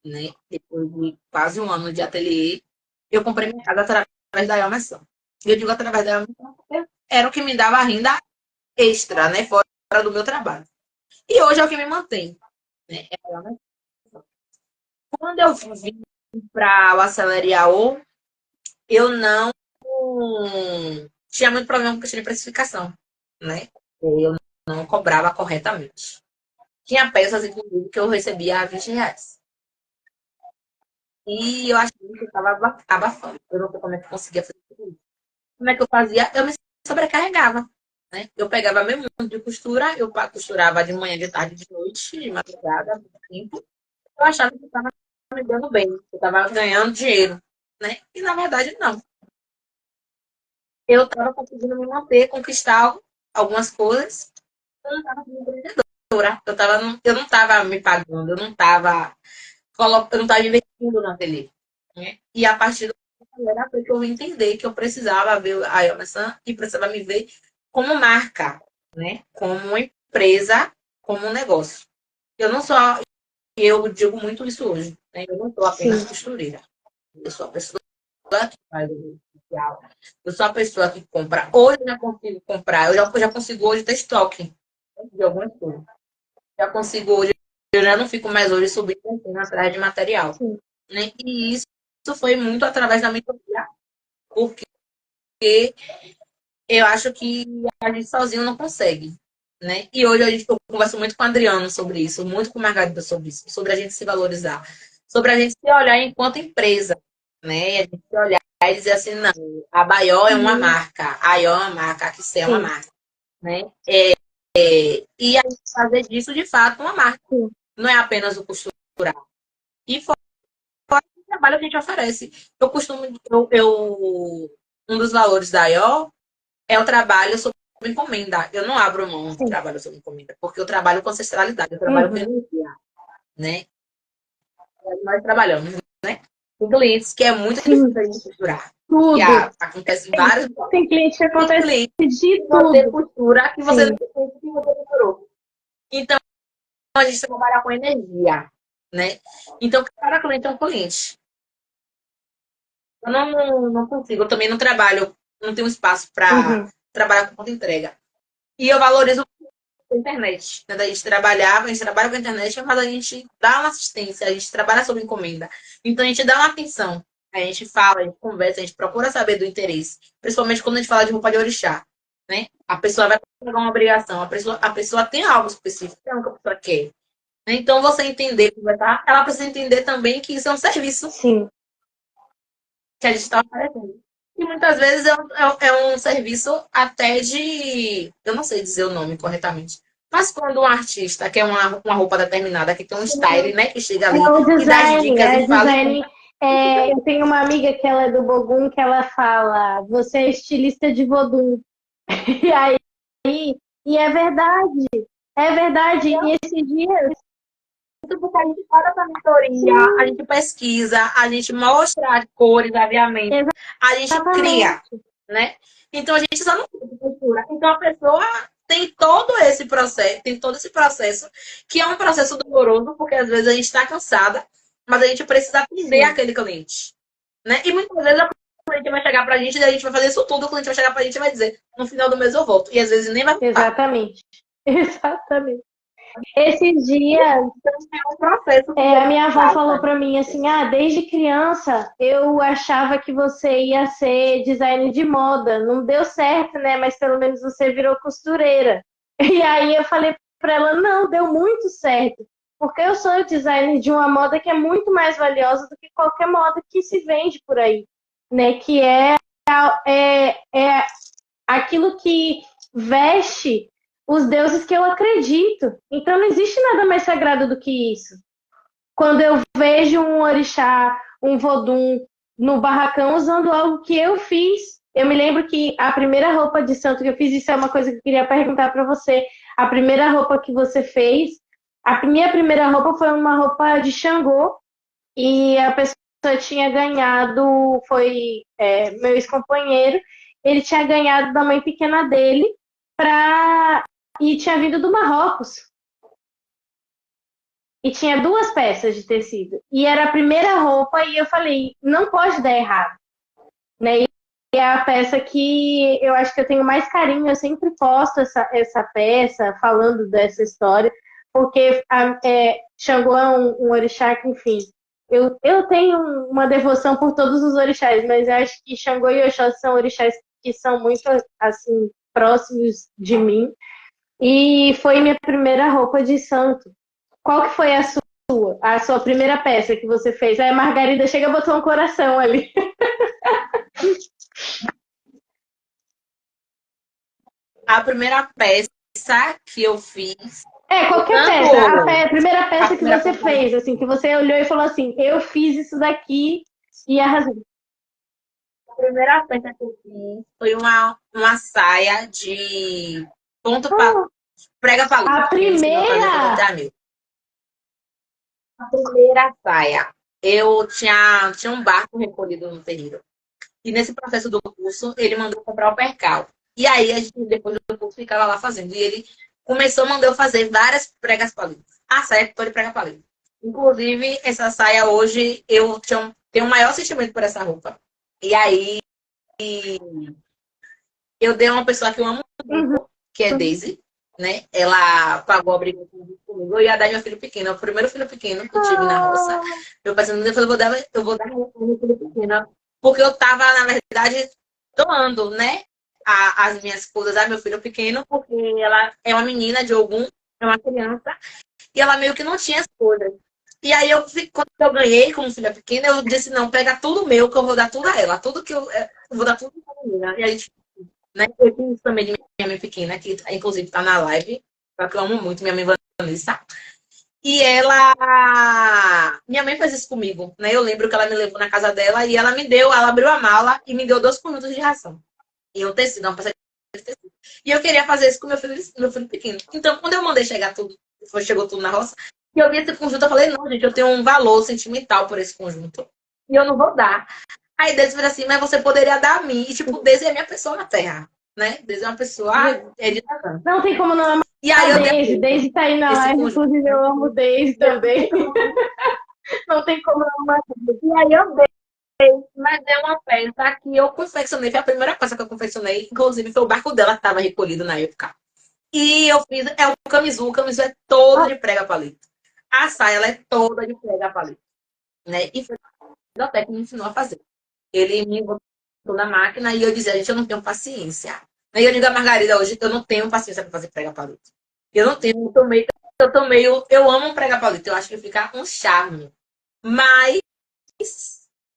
Né? Depois de quase um ano de ateliê, eu comprei minha casa através da Elmação. Eu digo através da Elmação porque era o que me dava renda extra, né? Fora do meu trabalho. E hoje é o que me mantém. Né? Quando eu vim para o Acelere AO, eu não tinha muito problema com questão de precificação. Né? Eu não cobrava corretamente. Tinha peças, inclusive, que eu recebia a R$ 20. E eu achei que eu estava abafando. Eu não sei como é que eu conseguia fazer isso. Como é que eu fazia? Eu me sobrecarregava. Né? Eu pegava meu mundo de costura, eu costurava de manhã, de tarde, de noite, de madrugada, muito tempo. Eu achava que estava me dando bem, que eu estava ganhando dinheiro. Né? E na verdade, não. Eu estava conseguindo me manter, conquistar algumas coisas. Eu não estava sendo empreendedora. Eu não estava me pagando, eu não estava investindo na ateliê. Né? E a partir do momento foi que eu entender que eu precisava ver a Elmerson e precisava me ver como marca, né? Como uma empresa, como um negócio. Eu não sou, eu digo muito isso hoje, né? Eu não sou apenas Sim. costureira. Eu sou a pessoa que faz o social. Eu sou a pessoa que compra. Hoje eu já consigo comprar, eu já consigo hoje ter estoque de algumas coisas. Já consigo hoje, eu já não fico mais hoje subindo atrás de material. Né? E isso foi muito através da mentoria, porque eu acho que a gente sozinho não consegue. Né? E hoje eu converso muito com o Adriano sobre isso, muito com o Margarida sobre isso, sobre a gente se valorizar, sobre a gente se olhar enquanto empresa, né? A gente se olhar e dizer assim, não, a Baió é uma marca, a IO é uma marca, a Kissé é uma marca, né? E a gente fazer disso, de fato, uma marca. Não é apenas o costurar. E fora o trabalho que a gente oferece. Eu costumo, eu um dos valores da IO é o trabalho sob encomenda. Eu não abro mão do trabalho sob encomenda, porque eu trabalho com ancestralidade, eu trabalho com energia, né? Nós trabalhamos, né? Tem clientes que é muito difícil a gente costurar. E Tudo. acontece vários. Tem cliente que Tem acontece cliente de que você tudo. costura que você Sim. não sente que você costurou. Então, a gente trabalha com energia, né? Então, cada cliente é um cliente. Eu não consigo, eu também não trabalho, não tenho espaço para trabalhar com conta entrega. E eu valorizo a internet. Né? A gente trabalha com a internet, mas a gente dá uma assistência, a gente trabalha sob encomenda. Então a gente dá uma atenção. A gente fala, a gente conversa, a gente procura saber do interesse. Principalmente quando a gente fala de roupa de orixá. Né? A pessoa vai pegar uma obrigação, a pessoa tem algo específico, tem algo que a pessoa quer. Então você entender, conversar, ela precisa entender também que isso é um serviço. Sim. Que a gente está oferecendo. E muitas vezes é um serviço até de. Eu não sei dizer o nome corretamente. Mas quando um artista quer uma roupa determinada, que tem um style, né? Que chega ali o e dá as design, dicas e fala. design. Eu tenho uma amiga que ela é do Bogum que ela fala, você é estilista de Vodum. E aí, e é verdade. É verdade. E esses dias. Porque a gente faz essa mentoria, a gente pesquisa, a gente mostra as cores, aviamentos, a gente cria, né? Então a gente só não cultura. Então a pessoa tem todo esse processo, que é um processo doloroso, porque às vezes a gente está cansada, mas a gente precisa atender aquele cliente, né? E muitas vezes o cliente vai chegar pra gente e a gente vai fazer isso tudo, o cliente vai chegar pra gente e vai dizer, no final do mês eu volto. E às vezes nem vai voltar. Exatamente. Exatamente. Esses dias, É um processo. a minha avó falou para mim assim, desde criança eu achava que você ia ser designer de moda. Não deu certo, né? Mas pelo menos você virou costureira. E aí eu falei para ela, não, deu muito certo. Porque eu sou designer de uma moda que é muito mais valiosa do que qualquer moda que se vende por aí, né? Que é aquilo que veste os deuses que eu acredito. Então não existe nada mais sagrado do que isso. Quando eu vejo um orixá, um vodum no barracão usando algo que eu fiz, eu me lembro que a primeira roupa de santo que eu fiz, isso é uma coisa que eu queria perguntar para você. A primeira roupa que você fez, a minha primeira roupa foi uma roupa de Xangô e a pessoa tinha ganhado, foi meu ex-companheiro, ele tinha ganhado da mãe pequena dele e tinha vindo do Marrocos. E tinha 2 peças de tecido. E era a primeira roupa e eu falei, não pode dar errado. Né? E é a peça que eu acho que eu tenho mais carinho, eu sempre posto essa peça, falando dessa história, porque Xangô é um orixá que, enfim, eu tenho uma devoção por todos os orixás, mas eu acho que Xangô e Oxóssi são orixás que são muito, assim, próximos de mim. E foi minha primeira roupa de santo. Qual que foi a sua primeira peça que você fez? Aí a Margarida chega e botou um coração ali. A primeira peça que eu fiz. Qualquer peça. A primeira peça que você fez, assim, que você olhou e falou assim, eu fiz isso daqui e arrasei. A primeira peça que eu fiz foi uma saia de prega palito. A primeira? A primeira saia. Eu tinha um barco recolhido no terreiro. E nesse processo do curso, ele mandou comprar o percal. E aí, a gente, depois do curso, ficava lá fazendo. E ele começou a mandar eu fazer várias pregas palitos. A saia toda de prega palito. Inclusive, essa saia hoje, eu tenho um maior sentimento por essa roupa. E aí, eu dei a uma pessoa que eu amo muito, que é Daisy, né? Ela pagou a briga comigo. Eu ia dar meu filho pequeno, o primeiro filho pequeno que eu tive na roça. Eu pensando, eu vou dar meu filho pequeno. Porque eu tava, na verdade, doando, né? As minhas coisas a meu filho pequeno, porque ela é uma menina de algum, é uma criança, e ela meio que não tinha as coisas. E aí, quando eu ganhei como filha pequena, eu disse, não, pega tudo meu, que eu vou dar tudo a ela. Tudo que eu vou dar tudo pra menina. E a gente, né? Eu fiz também de minha mãe pequena, que inclusive tá na live, porque eu amo muito minha mãe Vanessa. E ela. Minha mãe faz isso comigo, né? Eu lembro que ela me levou na casa dela e ela abriu a mala e me deu 2 conjuntos de ração. E um tecido, uma peça de tecido. E eu queria fazer isso com meu filho pequeno. Então, quando eu mandei chegar tudo, chegou tudo na roça, e eu vi esse conjunto, eu falei, não, gente, eu tenho um valor sentimental por esse conjunto. E eu não vou dar. Aí Deus falou assim, mas você poderia dar a mim. E, tipo, Deus é a minha pessoa na Terra, né? Deus é uma pessoa de Não tem como não amar E aí a eu dei Daisy. Daisy tá aí na esse live, conjunto. inclusive eu amo Daisy também. Não tem como não amar. E aí eu dei. Mas é uma peça que eu confeccionei, foi a primeira peça que eu confeccionei. Inclusive, foi o barco dela que estava recolhido na época. E eu fiz, é o camisu é todo de prega palito. A saia, ela é toda de prega palito. Né? E foi o técnico que me ensinou a fazer. Ele me botou na máquina e eu dizia, gente, eu não tenho paciência. Aí eu digo a Margarida hoje, eu não tenho paciência para fazer prega palito. Eu não tenho, eu amo prega palito, eu acho que fica um charme. Mas,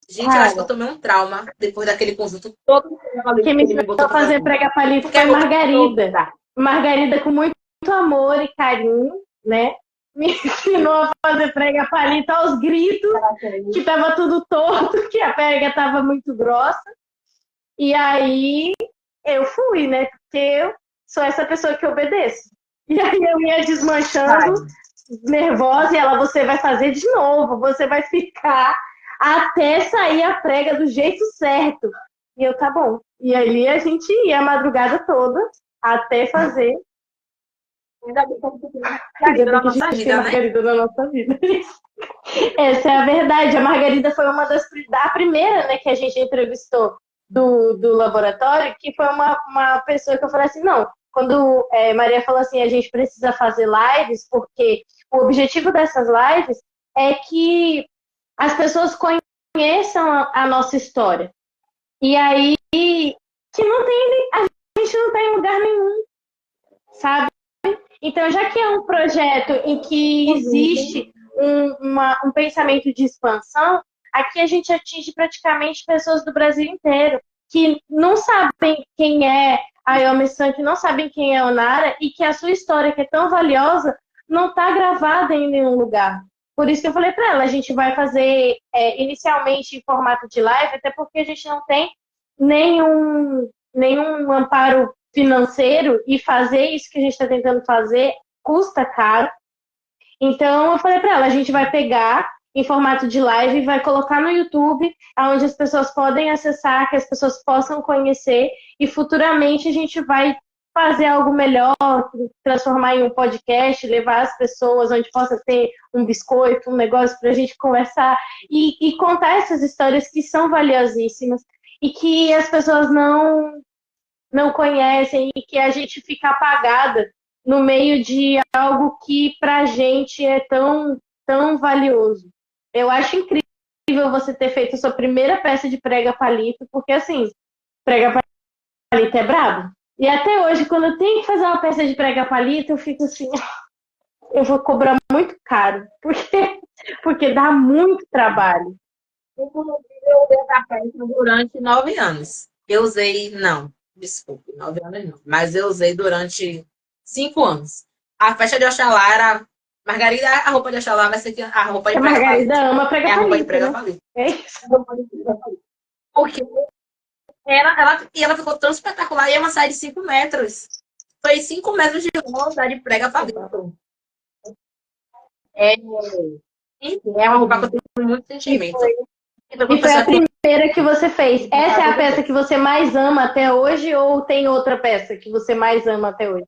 gente, eu acho que eu Cara, tomei um trauma depois daquele conjunto todo de prega palito quem que me ele me ensinou botou a para fazer fazer. prega palito Porque foi é roupa Margarida. toda. Margarida, com muito amor e carinho, né? Me ensinou a fazer prega palito aos gritos, que tava tudo torto, que a prega tava muito grossa. E aí eu fui, né? Porque eu sou essa pessoa que obedeço. E aí eu ia desmanchando, nervosa, e ela, você vai fazer de novo, você vai ficar até sair a prega do jeito certo. E eu, tá bom. E ali a gente ia a madrugada toda até fazer. Ainda bem que a gente tem Ainda Margarida bem na que a nossa gente tem vida, né? Margarida na nossa vida. Essa é a verdade. A Margarida foi uma a primeira, né, que a gente entrevistou do laboratório, que foi uma pessoa que eu falei assim, não, quando Maria falou assim, a gente precisa fazer lives, porque o objetivo dessas lives é que as pessoas conheçam a nossa história. E aí, que não tem, a gente não tem lugar nenhum, sabe? Então, já que é um projeto em que existe um pensamento de expansão, aqui a gente atinge praticamente pessoas do Brasil inteiro que não sabem quem é a Yomi Santos, não sabem quem é a Onara e que a sua história, que é tão valiosa, não está gravada em nenhum lugar. Por isso que eu falei para ela, a gente vai fazer inicialmente em formato de live, até porque a gente não tem nenhum amparo financeiro e fazer isso que a gente está tentando fazer custa caro. Então eu falei para ela, a gente vai pegar em formato de live e vai colocar no YouTube, onde as pessoas podem acessar, que as pessoas possam conhecer e futuramente a gente vai fazer algo melhor, transformar em um podcast, levar as pessoas onde possa ter um biscoito, um negócio para a gente conversar e contar essas histórias que são valiosíssimas e que as pessoas não conhecem e que a gente fica apagada no meio de algo que para a gente é tão valioso. Eu acho incrível você ter feito a sua primeira peça de prega palito, porque assim, prega palito é brabo. E até hoje, quando eu tenho que fazer uma peça de prega palito, eu fico assim, eu vou cobrar muito caro, porque dá muito trabalho. Inclusive, eu usei essa peça durante 9 anos. Eu usei, não, desculpe, 9 anos não. Mas eu usei durante 5 anos. A festa de Oxalá era. Margarida, a roupa de Oxalá vai ser a roupa de A prega Margarida palito. ama prega É a roupa de palito, prega né? palito. É isso. É a roupa de prega palito. Porque ela ficou tão espetacular. E é uma saia de 5 metros. Foi 5 metros de roda de prega palito. É, enfim, é uma roupa que eu tenho muito E sentimento. foi, Então, e quando a foi a pessoa primeira que você fez. Essa é a peça que você mais ama até hoje ou tem outra peça que você mais ama até hoje?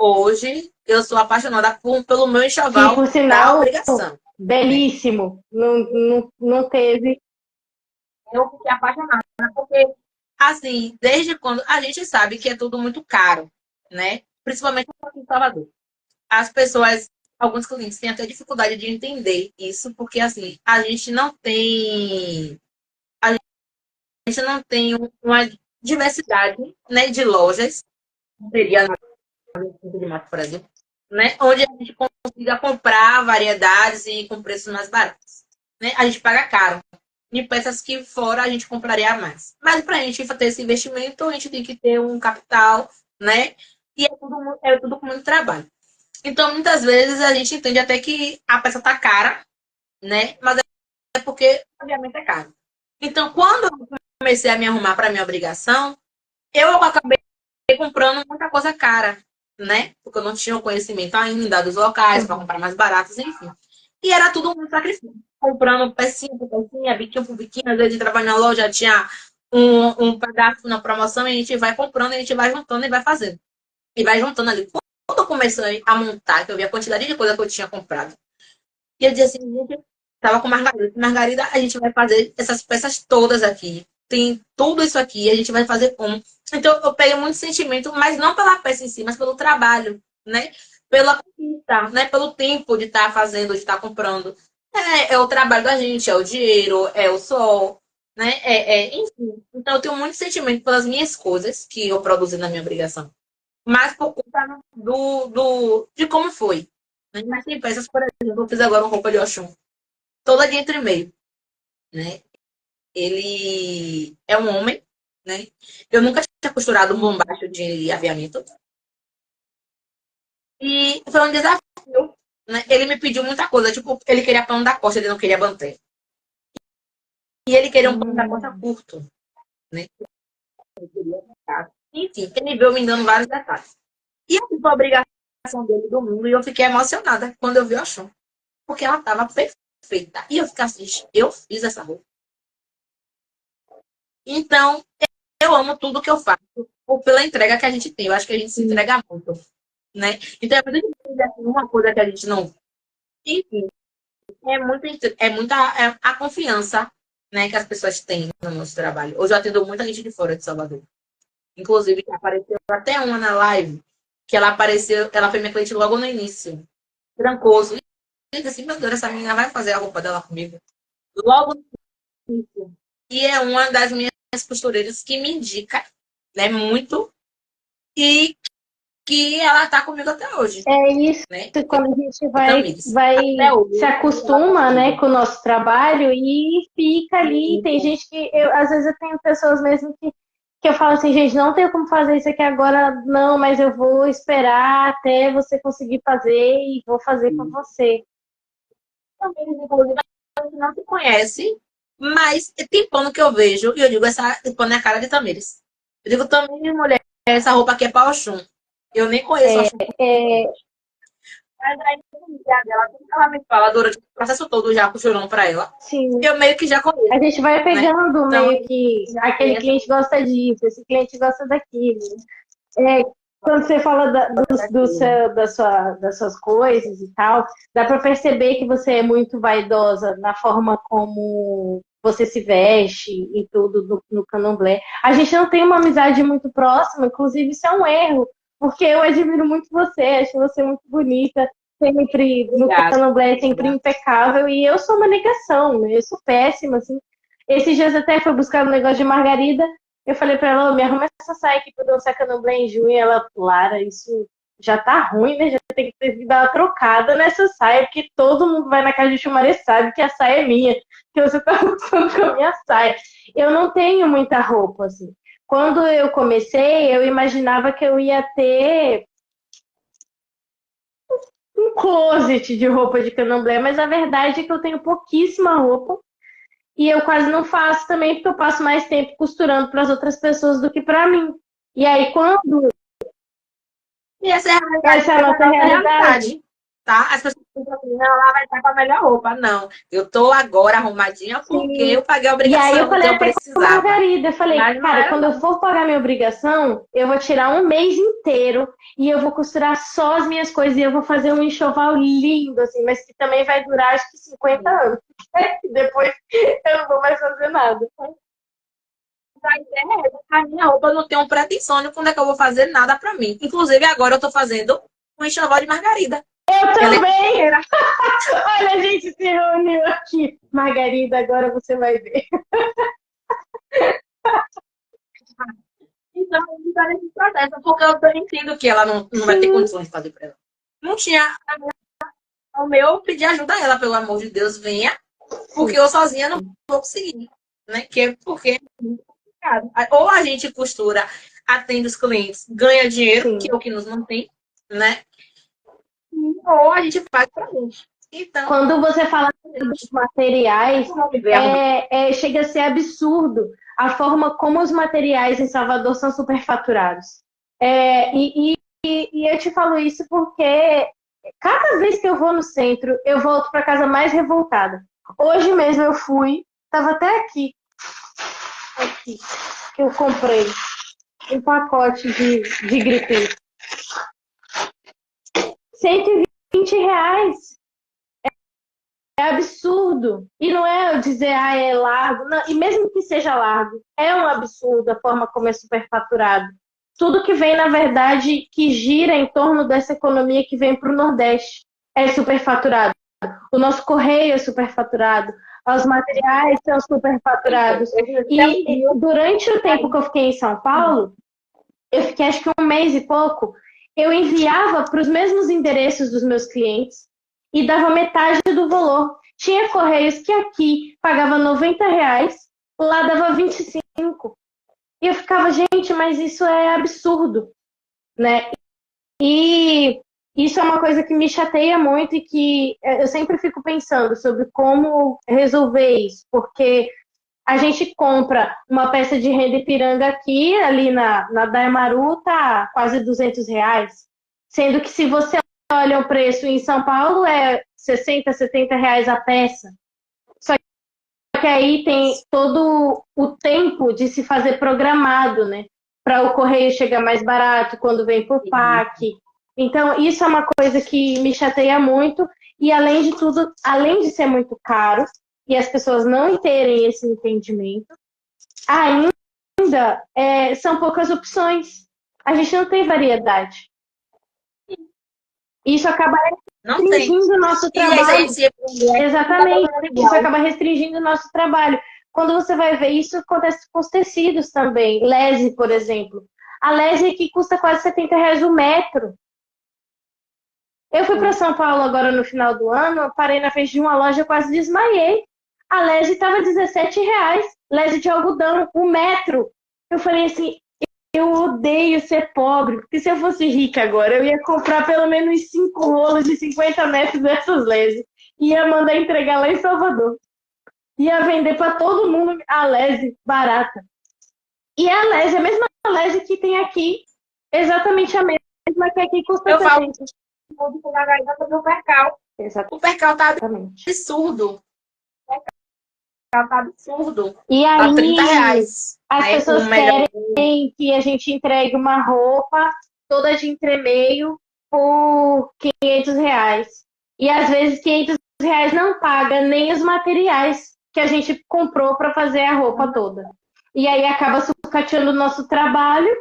hoje eu sou apaixonada pelo meu Que, enxoval por da sinal, obrigação. Né? belíssimo. Não teve. Eu fiquei apaixonada porque, assim, desde quando a gente sabe que é tudo muito caro, né? Principalmente aqui em Salvador. As pessoas, alguns clientes têm até dificuldade de entender isso, porque assim, a gente não tem uma diversidade, né, de lojas, seria na de Mato, por exemplo, né, onde a gente consiga comprar variedades e com preços mais baratos. Né? A gente paga caro em peças que fora a gente compraria mais. Mas para a gente ter esse investimento, a gente tem que ter um capital, né? E é tudo com muito trabalho. Então, muitas vezes, a gente entende até que a peça tá cara, né? Mas é porque, obviamente, é caro. Então, quando eu comecei a me arrumar para minha obrigação, eu acabei comprando muita coisa cara, né? Porque eu não tinha o conhecimento ainda dos locais para comprar mais baratos, enfim. E era tudo um sacrifício. Comprando pecinha por pecinha, biquinho por biquinho. Às vezes, trabalhar na loja, tinha um pedaço na promoção, e a gente vai comprando, a gente vai juntando e vai fazendo. E vai juntando ali. Quando eu comecei a montar, que eu vi a quantidade de coisa que eu tinha comprado, e eu dizia assim, gente, tava com margarida. Margarida, a gente vai fazer essas peças todas aqui. Tem tudo isso aqui, a gente vai fazer como. Então, eu peguei muito sentimento, mas não pela peça em si, mas pelo trabalho, né? Pela conquista, né? Pelo tempo de estar fazendo, de estar comprando. É o trabalho da gente, é o dinheiro, é o sol, né? Enfim. Então, eu tenho muito sentimento pelas minhas coisas que eu produzi na minha obrigação. Mas por conta de como foi. Né? Mas tem peças, por exemplo, eu fiz agora uma roupa de Oxum, toda de entre meio, né? Ele é um homem, né? Eu nunca tinha costurado um bombacho de aviamento. E foi um desafio, né? Ele me pediu muita coisa, tipo, ele queria pano da costa, ele não queria banter. E ele queria um pano da costa curto, né? Enfim, ele veio me dando vários detalhes. E eu fui a obrigação dele do mundo e eu fiquei emocionada quando eu vi o Oxum. Porque ela estava perfeita. E eu fiquei assim, eu fiz essa roupa. Então, eu amo tudo que eu faço pela entrega que a gente tem. Eu acho que a gente se entrega muito, né? Então, é muito difícil uma coisa que a gente não... Enfim, é muita a confiança, né, que as pessoas têm no nosso trabalho. Hoje eu atendo muita gente de fora de Salvador. Inclusive, apareceu até uma na live, que ela apareceu, ela foi minha cliente logo no início. Trancoso. E eu disse assim, meu Deus, essa menina vai fazer a roupa dela comigo. Logo no início. E é uma das minhas costureiras que me indica, né, muito, e que ela tá comigo até hoje, É isso, né? quando a gente Tamires. vai Até se hoje, ela tá acostuma, né, comigo. com o nosso trabalho e fica ali. Tem gente que, às vezes eu tenho pessoas mesmo que eu falo assim, gente, não tenho como fazer isso aqui agora, não, mas eu vou esperar até você conseguir fazer e vou fazer com você. Tamires, inclusive, a gente não se conhece, mas tem pano que eu vejo, e eu digo, essa pano é a cara de Tamires. Eu digo, Tamires, mulher, essa roupa aqui é para Oxum. Eu nem conheço É, Oxum. é, Mas aí, dela, tudo que ela me fala durante o processo todo, já costurando para ela, sim, eu meio que já a conheço, gente vai né? pegando Então, meio que já aquele conheço. cliente gosta disso, esse cliente gosta daquilo. É, quando você fala das suas coisas e tal, dá para perceber que você é muito vaidosa na forma como você se veste e tudo no candomblé. A gente não tem uma amizade muito próxima, inclusive isso é um erro, porque eu admiro muito você, acho você muito bonita, sempre no Obrigada. candomblé, sempre impecável, e eu sou uma negação, né? Eu sou péssima, assim. Esses dias até fui buscar um negócio de margarida, eu falei pra ela, me arruma essa saia aqui pra dançar candomblé em junho. E ela, Lara, isso já tá ruim, né? Já tem que ter que dar uma trocada nessa saia, porque todo mundo vai na casa de Chumaré sabe que a saia é minha, que você tá usando com a minha saia. Eu não tenho muita roupa, assim. Quando eu comecei, eu imaginava que eu ia ter um closet de roupa de candomblé, mas a verdade é que eu tenho pouquíssima roupa. E eu quase não faço também, porque eu passo mais tempo costurando para as outras pessoas do que para mim. E aí, quando E essa é a realidade, essa é a essa é a nossa nossa realidade, realidade, tá? As pessoas pensam assim, não, ela vai estar com a melhor roupa. Não, eu tô agora arrumadinha porque sim. eu paguei a E aí eu obrigação, falei então eu até com a precisava. Margarida, eu falei, Mas não cara, era, quando eu não. for pagar minha obrigação, eu vou tirar um mês inteiro e eu vou costurar só as minhas coisas e eu vou fazer um enxoval lindo, assim, mas que também vai durar acho que 50 anos. Depois eu não vou mais fazer nada. A minha roupa não tem um pretensônio quando é que eu vou fazer nada pra mim. Inclusive, agora eu tô fazendo um enxoval de margarida. Eu Ela é também! inteira. Olha, a gente se reuniu aqui. Margarida, agora você vai ver. Então, a gente tá nesse processo, porque eu entendo que ela não vai ter Sim, condições de fazer pra ela. Não tinha. O meu, pedir ajuda a ela, pelo amor de Deus, venha, sim. porque eu sozinha não vou conseguir, né? Porque é muito complicado. Ou a gente costura, atende os clientes, ganha dinheiro, que Sim. é o que nos mantém, né? ou a gente faz pra gente. Então, quando você fala dos materiais, chega a ser absurdo a forma como os materiais em Salvador são superfaturados. E eu te falo isso porque cada vez que eu vou no centro, eu volto para casa mais revoltada. Hoje mesmo eu fui, estava até aqui, que eu comprei um pacote de gripim. R$ 120. É absurdo. E não é eu dizer, é largo. Não. E mesmo que seja largo, é um absurdo a forma como é superfaturado. Tudo que vem, na verdade, que gira em torno dessa economia que vem para o Nordeste é superfaturado. O nosso correio é superfaturado. Os materiais são superfaturados. E durante o tempo que eu fiquei em São Paulo, eu fiquei acho que 1 mês e pouco, eu enviava para os mesmos endereços dos meus clientes e dava metade do valor. Tinha correios que aqui pagava R$ 90, lá dava 25. E eu ficava, gente, mas isso é absurdo, né? E isso é uma coisa que me chateia muito e que eu sempre fico pensando sobre como resolver isso, porque a gente compra uma peça de renda Ipiranga aqui, ali na Daimaru, tá quase R$ 200, sendo que se você olha o preço em São Paulo é 60, R$ 70 a peça. Só que aí tem todo o tempo de se fazer programado, né? Para o correio chegar mais barato quando vem por PAC. Então, isso é uma coisa que me chateia muito. E, além de tudo, além de ser muito caro, e as pessoas não terem esse entendimento, ainda são poucas opções. A gente não tem variedade. Isso acaba restringindo o nosso trabalho. Exatamente. Isso acaba restringindo o nosso trabalho. Quando você vai ver, isso acontece com os tecidos também. Lese, por exemplo. A lese aqui custa quase R$ 70 o metro. Eu fui para São Paulo agora no final do ano, parei na frente de uma loja, quase desmaiei. A lese estava R$ 17, lese de algodão, o metro. Eu falei assim, eu odeio ser pobre, porque se eu fosse rica agora, eu ia comprar pelo menos 5 rolos de 50 metros dessas leses. Ia mandar entregar lá em Salvador. Ia vender para todo mundo a lese barata. E a lese, a mesma lese que tem aqui, exatamente a mesma que aqui custa 70. Do percal. O percal tá absurdo. Tá absurdo. E aí, tá R$ 30. As pessoas querem que a gente entregue uma roupa toda de entremeio por R$ 500. E às vezes R$ 500 não paga nem os materiais que a gente comprou para fazer a roupa toda. E aí acaba sucateando o nosso trabalho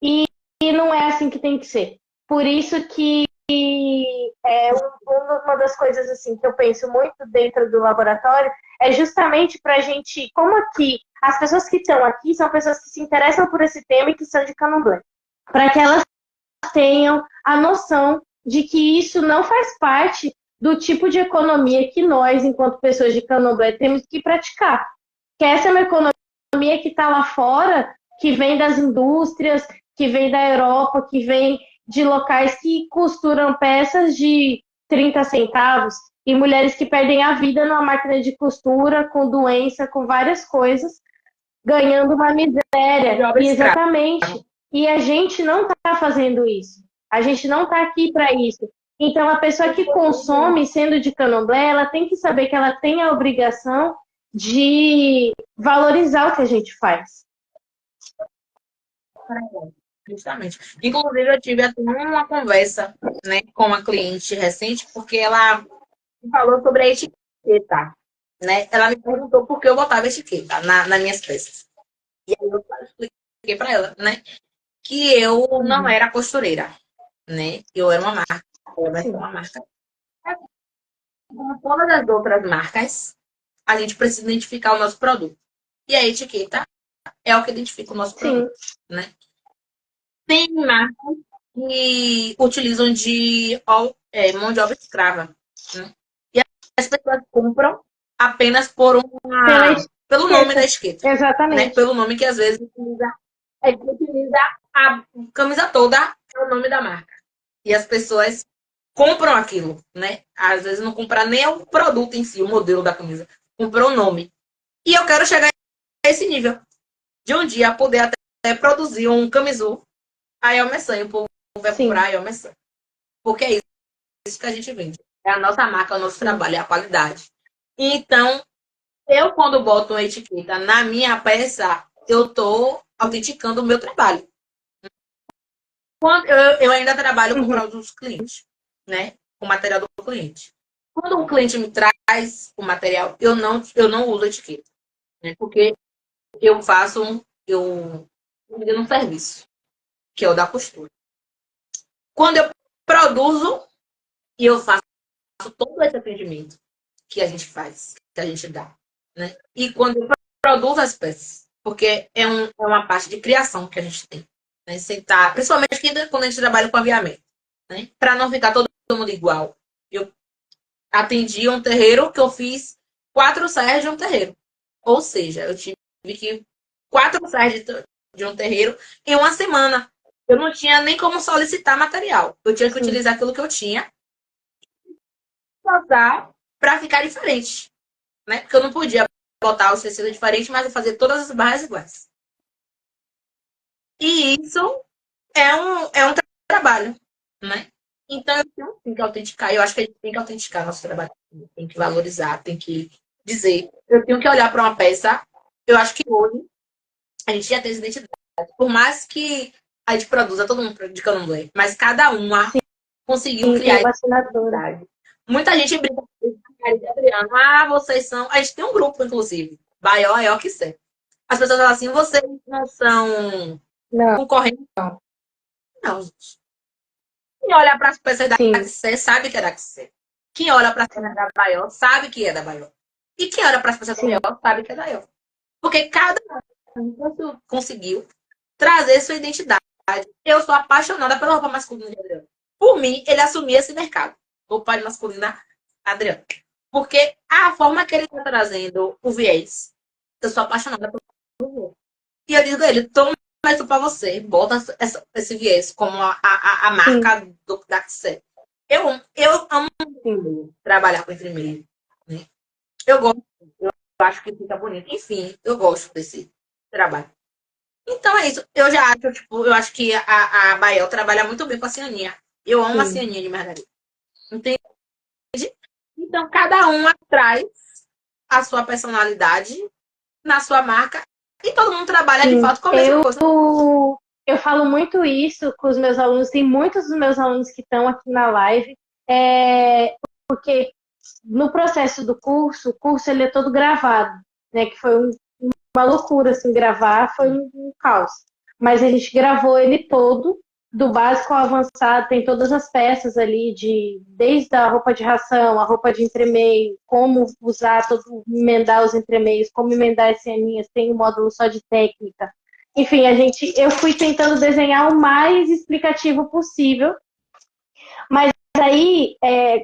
e não é assim que tem que ser. Por isso que uma das coisas assim que eu penso muito dentro do laboratório é justamente para a gente, como aqui, as pessoas que estão aqui são pessoas que se interessam por esse tema e que são de Candomblé, para que elas tenham a noção de que isso não faz parte do tipo de economia que nós, enquanto pessoas de Candomblé, temos que praticar. Que essa é uma economia que está lá fora, que vem das indústrias, que vem da Europa, que vem de locais que costuram peças de 30 centavos e mulheres que perdem a vida numa máquina de costura, com doença, com várias coisas, ganhando uma miséria. Exatamente. E a gente não está fazendo isso. A gente não está aqui para isso. Então, a pessoa que consome, sendo de Candomblé, ela tem que saber que ela tem a obrigação de valorizar o que a gente faz. Justamente. Inclusive, eu tive até uma conversa, né, com uma cliente recente, porque ela falou sobre a etiqueta, né? Ela me perguntou por que eu botava etiqueta nas minhas peças. E aí eu expliquei para ela, né, que eu não era costureira, né? Eu era uma marca. Como todas as outras marcas, a gente precisa identificar o nosso produto. E a etiqueta é o que identifica o nosso produto, né? Tem marcas que utilizam de mão de obra escrava, né? E as pessoas compram apenas pelo nome da etiqueta. Exatamente. Né? Pelo nome que às vezes utiliza a camisa toda é o nome da marca. E as pessoas compram aquilo, né? Às vezes não comprar nem o produto em si, o modelo da camisa, comprou o nome. E eu quero chegar a esse nível de um dia poder até produzir um camisul aí Messan, o povo vai comprar aí Messan. Porque é isso que a gente vende. É a nossa marca, é o nosso trabalho, é a qualidade. Então, eu quando boto uma etiqueta na minha peça, eu estou autenticando o meu trabalho. Eu ainda trabalho com produtos clientes, né? Com o material do cliente. Quando o cliente me traz o material, eu não uso etiqueta, né? Porque eu faço um serviço, que é o da costura. Quando eu produzo e eu faço todo esse atendimento que a gente faz, que a gente dá, né? E quando eu produzo as peças, porque é uma parte de criação que a gente tem, né? Sentar, principalmente quando a gente trabalha com aviamento, né? Para não ficar todo mundo igual. Eu atendi um terreiro que eu fiz 4 saias de um terreiro. Ou seja, eu tive que 4 saias de um terreiro em uma semana. Eu não tinha nem como solicitar material. Eu tinha que utilizar aquilo que eu tinha para ficar diferente, né? Porque eu não podia botar os tecidos diferentes, mas eu fazer todas as barras iguais. E isso é um trabalho, né? Então, eu tenho que autenticar. Eu acho que a gente tem que autenticar nosso trabalho. Tem que valorizar, tem que dizer. Eu tenho que olhar para uma peça. Eu acho que hoje a gente já tem essa identidade. Por mais que a gente produza todo mundo de candomblé, mas cada uma conseguiu criar essa identidade. Muita gente brinca com Adriano. Vocês são. A gente tem um grupo, inclusive. Baió é o que ser. As pessoas falam assim, vocês não são concorrentes? Não, gente. Quem olha para as peças da XC sabe que é da XC. Quem olha para as peças da Baió sabe que é da Baió. E quem olha para as peças da Baió sabe que é da Baió. Porque cada um conseguiu trazer sua identidade. Eu sou apaixonada pela roupa masculina de Adriano. Por mim, ele assumia esse mercado. Roupa masculina Adriano. Porque a forma que ele está trazendo o viés, eu sou apaixonada por viés. E eu digo a ele, toma isso para você, bota esse viés como a marca da XC. Eu amo trabalhar com entremeio. Né? Eu gosto, eu acho que fica bonito. Enfim, eu gosto desse trabalho. Então é isso. Eu acho que a Bael trabalha muito bem com a cianinha. Eu amo a cianinha de margarida. Entende? Então, cada uma traz a sua personalidade na sua marca e todo mundo trabalha de fato com a mesma coisa. Eu falo muito isso com os meus alunos, tem muitos dos meus alunos que estão aqui na live, porque no processo do curso, o curso ele é todo gravado, né? Que foi uma loucura, assim, gravar foi um caos. Mas a gente gravou ele todo, do básico ao avançado, tem todas as peças ali, desde a roupa de ração, a roupa de entremeio, como usar, emendar os entremeios, como emendar as ceninhas, tem um módulo só de técnica. Enfim, eu fui tentando desenhar o mais explicativo possível, mas aí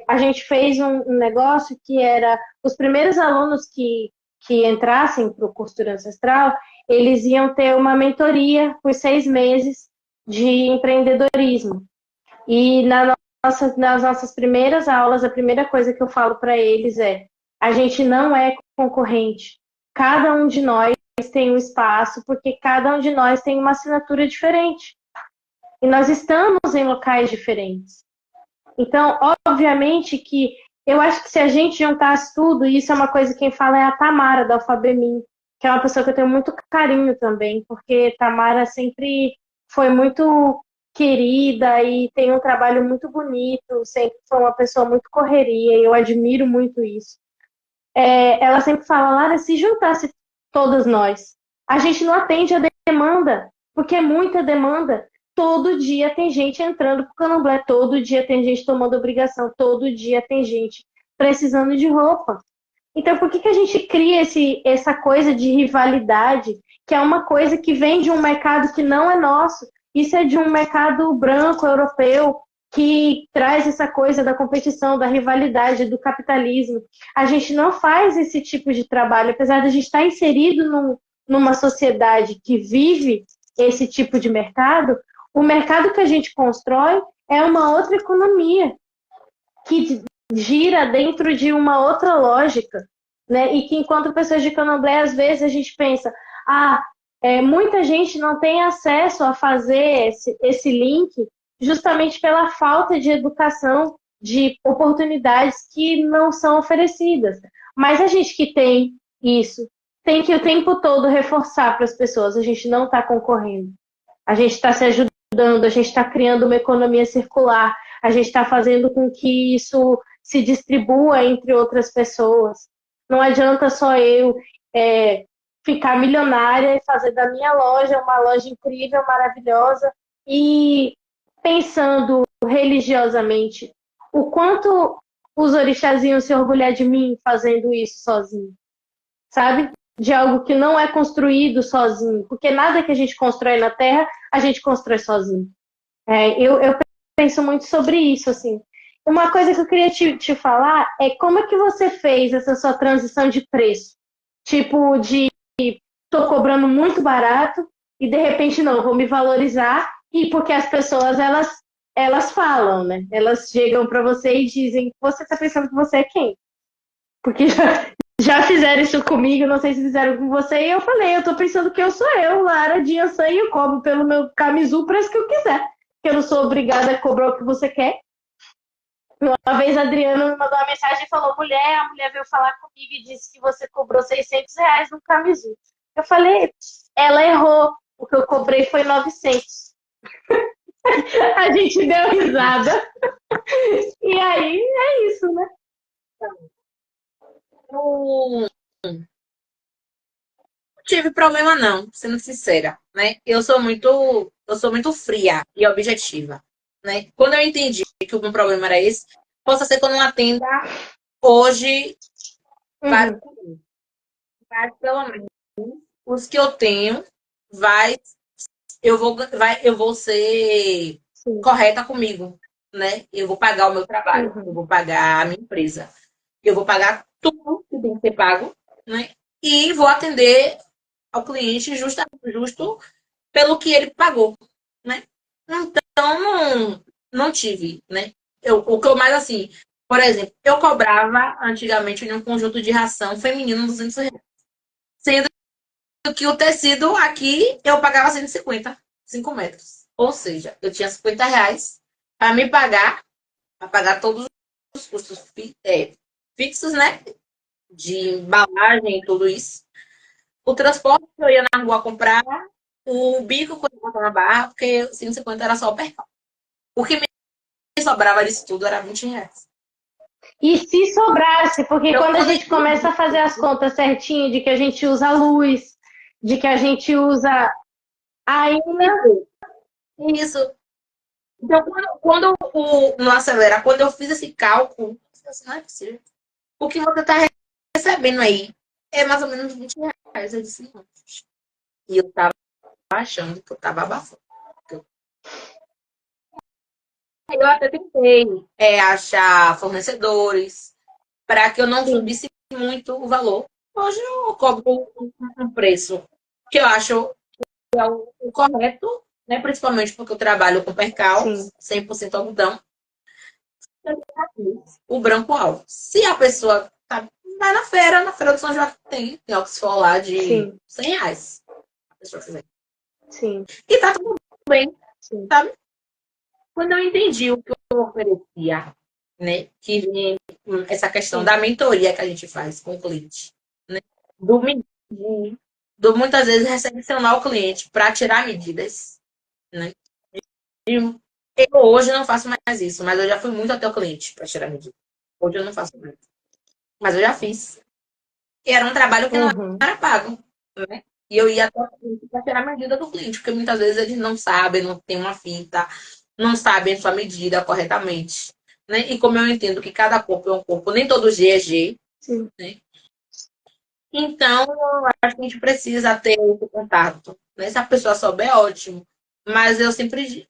a gente fez um negócio que era os primeiros alunos que entrassem para o Costura Ancestral, eles iam ter uma mentoria por 6 meses de empreendedorismo. E nas nossas primeiras aulas, a primeira coisa que eu falo para eles é: a gente não é concorrente. Cada um de nós tem um espaço, porque cada um de nós tem uma assinatura diferente. E nós estamos em locais diferentes. Então, obviamente que eu acho que se a gente juntasse tudo, e isso é uma coisa que quem fala é a Tamara, da Alfabemin, que é uma pessoa que eu tenho muito carinho também, porque Tamara sempre foi muito querida e tem um trabalho muito bonito, sempre foi uma pessoa muito correria, e eu admiro muito isso. Ela sempre fala, Lara, se juntasse todas nós, a gente não atende a demanda, porque é muita demanda. Todo dia tem gente entrando pro candomblé, todo dia tem gente tomando obrigação, todo dia tem gente precisando de roupa. Então, por que a gente cria essa coisa de rivalidade, que é uma coisa que vem de um mercado que não é nosso? Isso é de um mercado branco, europeu, que traz essa coisa da competição, da rivalidade, do capitalismo. A gente não faz esse tipo de trabalho, apesar de a gente estar inserido numa sociedade que vive esse tipo de mercado. O mercado que a gente constrói é uma outra economia. que gira dentro de uma outra lógica, né? E que enquanto pessoas de candomblé, às vezes a gente pensa, muita gente não tem acesso a fazer esse link justamente pela falta de educação, de oportunidades que não são oferecidas. Mas a gente que tem isso, tem que o tempo todo reforçar para as pessoas, a gente não está concorrendo. A gente está se ajudando, a gente está criando uma economia circular, a gente está fazendo com que isso se distribua entre outras pessoas. Não adianta só eu ficar milionária e fazer da minha loja uma loja incrível, maravilhosa, e pensando religiosamente o quanto os orixás iam se orgulhar de mim fazendo isso sozinho, sabe? De algo que não é construído sozinho, porque nada que a gente constrói na Terra, a gente constrói sozinho. Eu penso muito sobre isso, assim. Uma coisa que eu queria te falar é como é que você fez essa sua transição de preço? Tipo, de tô cobrando muito barato e de repente não, vou me valorizar, e porque as pessoas, elas falam, né? Elas chegam para você e dizem, você tá pensando que você é quem? Porque já fizeram isso comigo, não sei se fizeram com você, e eu falei, eu tô pensando que eu sou eu, Lara de Ançã, e eu cobro pelo meu camisu o preço que eu quiser. Que eu não sou obrigada a cobrar o que você quer. Uma vez a Adriana me mandou uma mensagem e falou, a mulher veio falar comigo e disse que você cobrou R$ 600 no camisu. Eu falei, ela errou, o que eu cobrei foi 900. A gente deu risada. E aí, é isso, né? Não tive problema, não, sendo sincera, né? Eu sou muito fria e objetiva, né? Quando eu entendi que o meu problema era esse, possa ser que eu não atenda hoje vários clientes, mas pelo menos os que eu tenho, vai, eu vou ser Sim. correta comigo, né? Eu vou pagar o meu trabalho, eu vou pagar a minha empresa, eu vou pagar tudo que tem que ser pago, né? E vou atender ao cliente justo pelo que ele pagou, né? Então, não tive, né? O que eu mais, assim, por exemplo, eu cobrava antigamente em um conjunto de ração feminino R$ 200, sendo que o tecido aqui eu pagava 150, 5 metros. Ou seja, eu tinha R$ 50 para me pagar, para pagar todos os custos fixos, né? De embalagem e tudo isso. O transporte que eu ia na rua comprar, o bico que eu ia comprar na barra, porque 150 era só o percal. O que me sobrava disso tudo era R$ 20. E se sobrasse, porque Eu, quando a quando gente começa a fazer as contas certinho, de que a gente usa luz, de que a gente usa ainda. isso. Então, quando no Acelera, quando eu fiz esse cálculo, eu disse assim, não é possível. O que você está recebendo aí é mais ou menos R$ 20. Eu disse, não. E eu estava achando que eu estava abafando. Eu até tentei achar fornecedores para que eu não subisse muito o valor. Hoje eu cobro um preço que eu acho que é o correto, né? Principalmente porque eu trabalho com percal, Sim. 100% algodão, o branco alto. Se a pessoa vai na feira do São João tem Oxford lá de R$ 100. A pessoa quiser. Sim. E tá tudo bem, Sim. sabe? Quando eu entendi o que eu oferecia, né? Que vem essa questão da mentoria que a gente faz com o cliente, né? Do medir, do muitas vezes recepcionar o cliente para tirar medidas, né? Eu hoje não faço mais isso, mas eu já fui muito até o cliente para tirar medida. Hoje eu não faço mais. Mas eu já fiz. E era um trabalho que não era pago, né? E eu ia até o cliente para tirar a medida do cliente, porque muitas vezes eles não sabem, não tem uma fita, não sabem a sua medida corretamente. Né? E como eu entendo que cada corpo é um corpo, nem todo G é G. Sim. Né? Então, eu acho que a gente precisa ter esse contato. Né? Se a pessoa souber, é ótimo. Mas eu sempre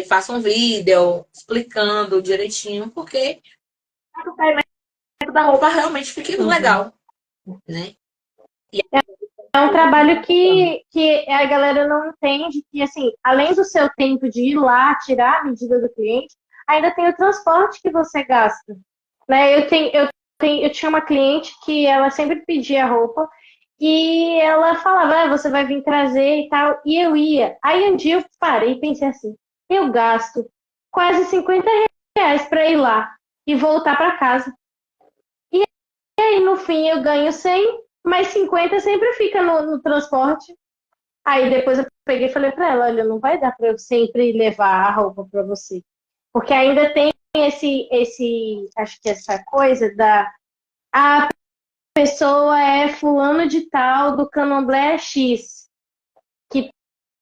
faço um vídeo explicando direitinho, porque o caimento da roupa realmente fique legal. Né? E É um trabalho que a galera não entende que, assim, além do seu tempo de ir lá, tirar a medida do cliente, ainda tem o transporte que você gasta, né? Eu tinha uma cliente que ela sempre pedia roupa e ela falava, você vai vir trazer e tal, e eu ia. Aí um dia eu parei e pensei assim, eu gasto quase R$ 50 para ir lá e voltar para casa. E aí no fim eu ganho 100, mas 50 sempre fica no transporte. Aí depois eu peguei e falei para ela, olha, não vai dar para eu sempre levar a roupa para você. Porque ainda tem acho que essa coisa a pessoa é fulano de tal do candomblé X, que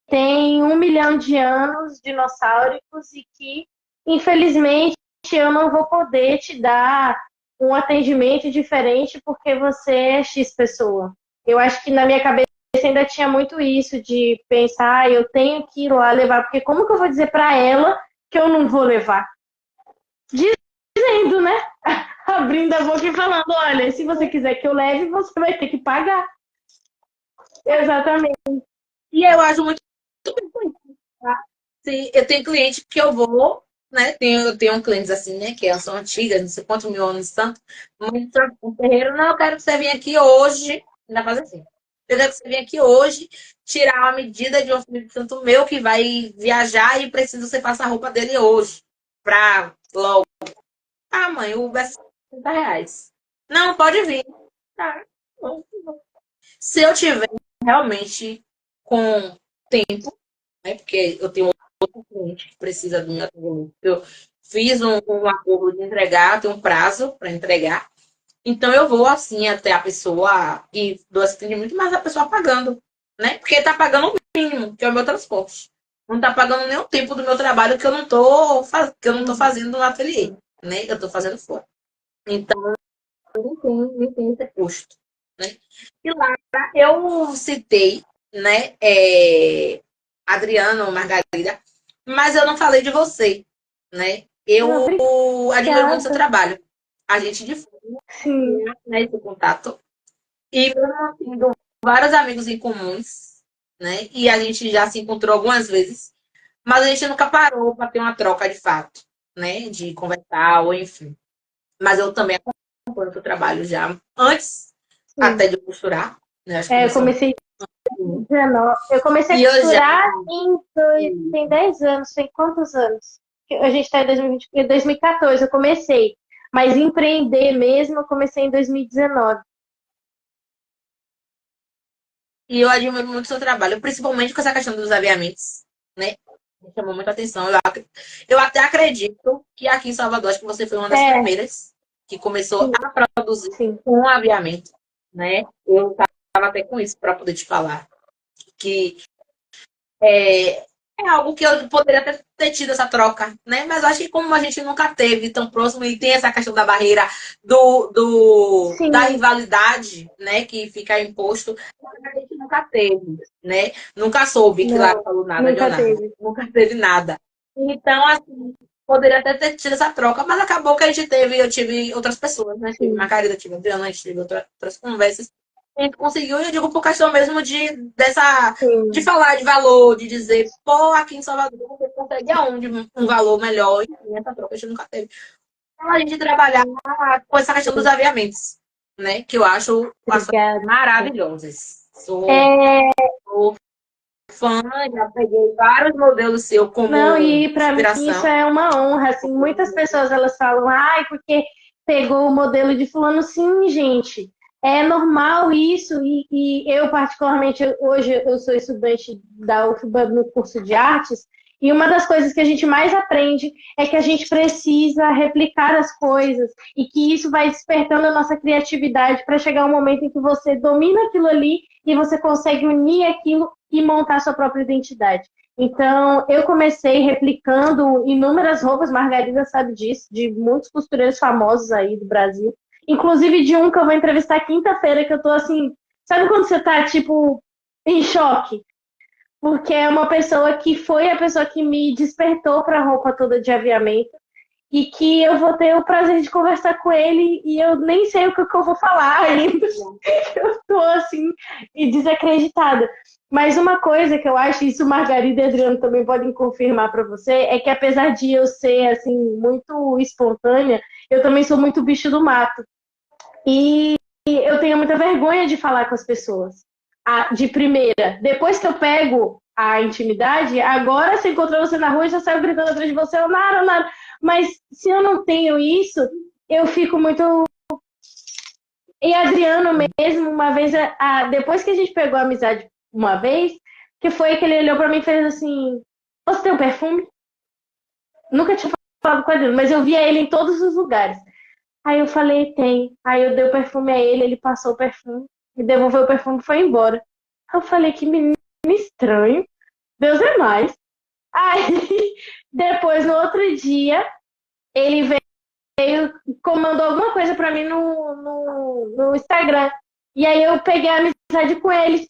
tem 1 milhão de anos dinossáuricos e que, infelizmente, eu não vou poder te dar um atendimento diferente porque você é X pessoa. Eu acho que na minha cabeça ainda tinha muito isso de pensar, eu tenho que ir lá levar, porque como que eu vou dizer para ela que eu não vou levar? Dizendo, né? Abrindo a boca e falando, olha, se você quiser que eu leve, você vai ter que pagar. Exatamente. E eu acho muito bem, tá? Se eu tenho cliente que eu vou, né? Eu tenho clientes assim, né? Que são antigas, não sei quantos mil anos tanto, mas o terreiro, não, eu quero que você venha aqui hoje, ainda faz assim. Eu quero que você venha aqui hoje, tirar uma medida de um filho de santo meu que vai viajar e precisa que você faça a roupa dele hoje. Pra logo. Ah, mãe, o Uber é R$ 60. Não, pode vir. Tá. Se eu tiver realmente com tempo, né? Porque eu tenho outro cliente que precisa do meu atendimento. Eu fiz um acordo de entregar, tenho um prazo para entregar. Então eu vou assim até a pessoa e dou esse atendimento, mas a pessoa pagando, né? Porque está pagando o mínimo, que é o meu transporte. Não está pagando nem o tempo do meu trabalho que eu não tô fazendo no ateliê, né? Eu estou fazendo fora. Então nem tem esse custo, né? E lá eu citei, né? Adriano, Margarida, mas eu não falei de você, né? Eu admiro muito o seu trabalho. A gente difunde, né, esse contato. E mesmo tendo vários amigos em comuns, né? E a gente já se encontrou algumas vezes, mas a gente nunca parou para ter uma troca de fato, né? De conversar, ou enfim. Mas eu também acompanho o seu trabalho já antes até de costurar, né? Acho que eu comecei em 19. Eu comecei a costurar tem 10 anos, tem quantos anos? A gente está em 2020, em 2014 eu comecei, mas empreender mesmo eu comecei em 2019. E eu admiro muito o seu trabalho, principalmente com essa questão dos aviamentos, né? Me chamou muita atenção. Eu até acredito que aqui em Salvador, acho que você foi uma das primeiras que começou a produzir com aviamento, né? Eu estava até com isso para poder te falar. Que é algo que eu poderia ter tido essa troca, né? Mas acho que como a gente nunca teve tão próximo e tem essa questão da barreira da rivalidade, né? Que fica imposto, a gente nunca teve, né? Nunca soube que lá falou nada de nada. Nunca teve nada. Então, assim, poderia ter tido essa troca, mas acabou que eu tive outras pessoas, né? Tive Margarida, tive Adriana, a gente teve outras conversas. A gente conseguiu, e eu digo por questão mesmo de falar de valor, de dizer, pô, aqui em Salvador você consegue aonde um valor melhor, e essa troca a gente nunca teve. Então a gente trabalhar com essa questão dos aviamentos, né? Que eu acho maravilhosas. Sou fã, já peguei vários modelos seu como Não, e para mim inspiração. isso é uma honra, assim, muitas pessoas elas falam, ai, porque pegou o modelo de fulano, sim, gente, é normal isso, e eu particularmente, hoje eu sou estudante da UFBA no curso de artes, e uma das coisas que a gente mais aprende é que a gente precisa replicar as coisas, e que isso vai despertando a nossa criatividade para chegar um momento em que você domina aquilo ali, e você consegue unir aquilo e montar sua própria identidade. Então, eu comecei replicando inúmeras roupas, Margarida sabe disso, de muitos costureiros famosos aí do Brasil. Inclusive de um que eu vou entrevistar quinta-feira, que eu tô assim... Sabe quando você tá, tipo, em choque? Porque é uma pessoa que foi a pessoa que me despertou pra roupa toda de aviamento. e que eu vou ter o prazer de conversar com ele e eu nem sei o que eu vou falar ainda. Eu tô assim, desacreditada. Mas uma coisa que eu acho, isso Margarida e Adriano também podem confirmar para você, é que apesar de eu ser assim muito espontânea, eu também sou muito bicho do mato. E eu tenho muita vergonha de falar com as pessoas. De primeira. Depois que eu pego a intimidade, agora se encontrar você na rua, eu já saio gritando atrás de você, Nara, Nara. Mas se eu não tenho isso, eu fico muito. E Adriano mesmo, uma vez, depois que a gente pegou a amizade uma vez, que foi que ele olhou pra mim e fez assim: Você tem um perfume? Nunca tinha falado com o Adriano, mas eu via ele em todos os lugares. Aí eu falei: Tem. Aí eu dei o perfume a ele, ele passou o perfume, me devolveu o perfume e foi embora. Aí eu falei: Que menino estranho, Deus é mais. Aí depois, no outro dia, ele veio, comandou alguma coisa pra mim no Instagram. E aí eu peguei a amizade com ele.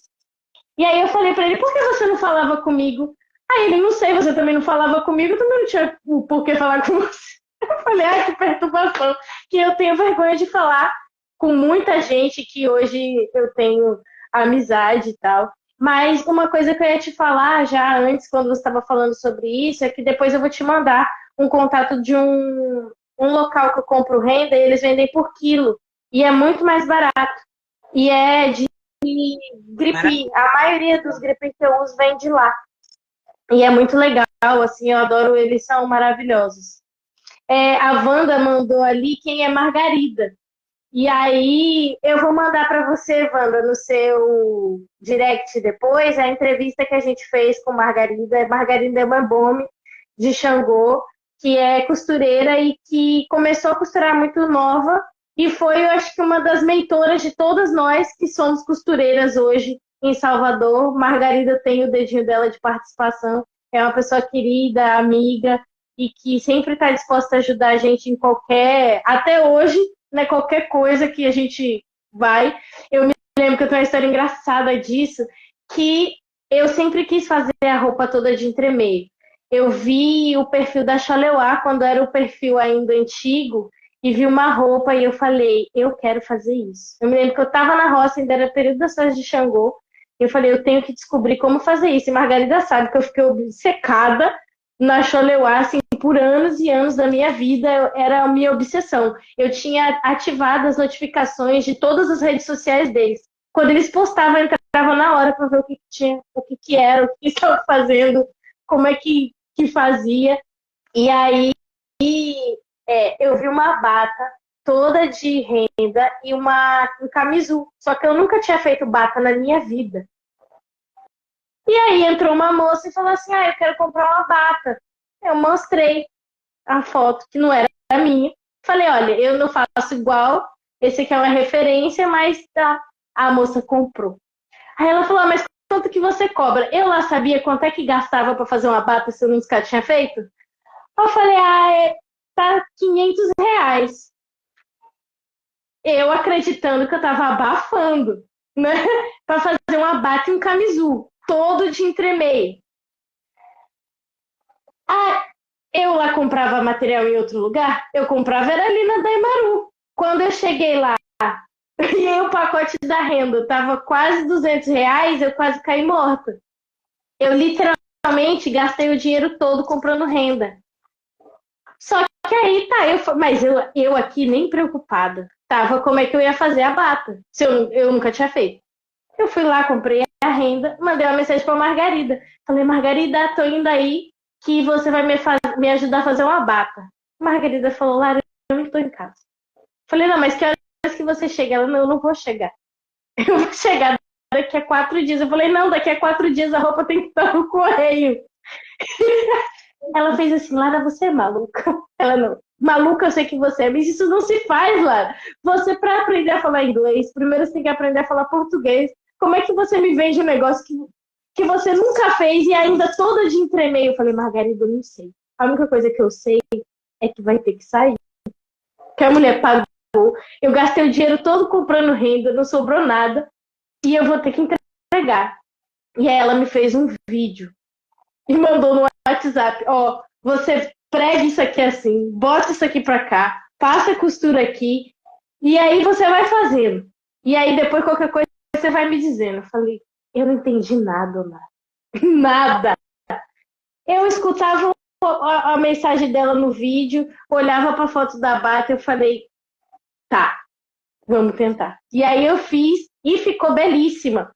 E aí eu falei pra ele, por que você não falava comigo? Aí ele, não sei, você também não falava comigo, eu também não tinha por que falar com você. Eu falei, ai, que perturbação, que eu tenho vergonha de falar com muita gente que hoje eu tenho amizade e tal. Mas uma coisa que eu ia te falar já antes, quando você estava falando sobre isso, é que depois eu vou te mandar um contato de um local que eu compro renda e eles vendem por quilo. E é muito mais barato. E é de gripe. A maioria dos gripes que eu uso vem de lá. E é muito legal, assim, eu adoro, eles são maravilhosos. A Wanda mandou ali quem é Margarida. E aí eu vou mandar para você, Wanda, no seu direct depois, a entrevista que a gente fez com Margarida. Margarida é uma bombe de Xangô, que é costureira e que começou a costurar muito nova e foi, eu acho que, uma das mentoras de todas nós que somos costureiras hoje em Salvador. Margarida tem o dedinho dela de participação, é uma pessoa querida, amiga e que sempre está disposta a ajudar a gente em qualquer, até hoje, né, qualquer coisa que a gente vai. Eu me lembro que eu tenho uma história engraçada disso, que eu sempre quis fazer a roupa toda de entremeio. Eu vi o perfil da Chaleuá, quando era o perfil ainda antigo, e vi uma roupa e eu falei, eu quero fazer isso. Eu me lembro que eu estava na roça, ainda era período das festas de Xangô, e eu falei, eu tenho que descobrir como fazer isso. E Margarida sabe que eu fiquei obcecada na Chaleuá, assim, por anos e anos da minha vida, era a minha obsessão. Eu tinha ativado as notificações de todas as redes sociais deles. Quando eles postavam, eu entrava na hora para ver o que tinha, o que era, o que estavam fazendo, como é que fazia. E aí eu vi uma bata toda de renda e um camisu. Só que eu nunca tinha feito bata na minha vida. E aí entrou uma moça e falou assim, eu quero comprar uma bata. Eu mostrei a foto, que não era minha. Falei, olha, eu não faço igual, esse aqui é uma referência, mas tá. A moça comprou. Aí ela falou, mas quanto que você cobra? Eu lá sabia quanto é que gastava para fazer uma bata se eu nunca tinha feito? Eu falei, tá R$ 500. Eu acreditando que eu tava abafando, né? Para fazer uma bata e um camisu, todo de entremeio. Eu lá comprava material em outro lugar, eu comprava era ali na Daimaru. Quando eu cheguei lá, e aí o pacote da renda tava quase R$ 200, eu quase caí morta. Eu literalmente gastei o dinheiro todo comprando renda. Só que aí mas eu aqui nem preocupada. Tava como é que eu ia fazer a bata, se eu nunca tinha feito. Eu fui lá, comprei a renda, mandei uma mensagem pra Margarida. Falei, Margarida, tô indo aí que você vai me ajudar a fazer uma bata. Margarida falou, Lara, eu não tô em casa. Falei, não, mas que horas que você chega? Ela, não, eu não vou chegar. Eu vou chegar daqui a 4 dias. Eu falei, não, daqui a 4 dias a roupa tem que estar no correio. Ela fez assim, Lara, você é maluca. Ela, não, maluca eu sei que você é, mas isso não se faz, Lara. Você, para aprender a falar inglês, primeiro você tem que aprender a falar português. Como é que você me vende um negócio que você nunca fez e ainda toda de entremeio? Eu falei, Margarida, eu não sei. A única coisa que eu sei é que vai ter que sair. Que a mulher pagou. Eu gastei o dinheiro todo comprando renda, não sobrou nada. E eu vou ter que entregar. E aí ela me fez um vídeo e mandou no WhatsApp. Você pregue isso aqui assim, bota isso aqui pra cá, passa a costura aqui, e aí você vai fazendo. E aí depois qualquer coisa você vai me dizendo. Eu falei, eu não entendi nada, nada. Nada. Eu escutava a mensagem dela no vídeo, olhava pra foto da bata, eu falei, tá, vamos tentar. E aí eu fiz e ficou belíssima.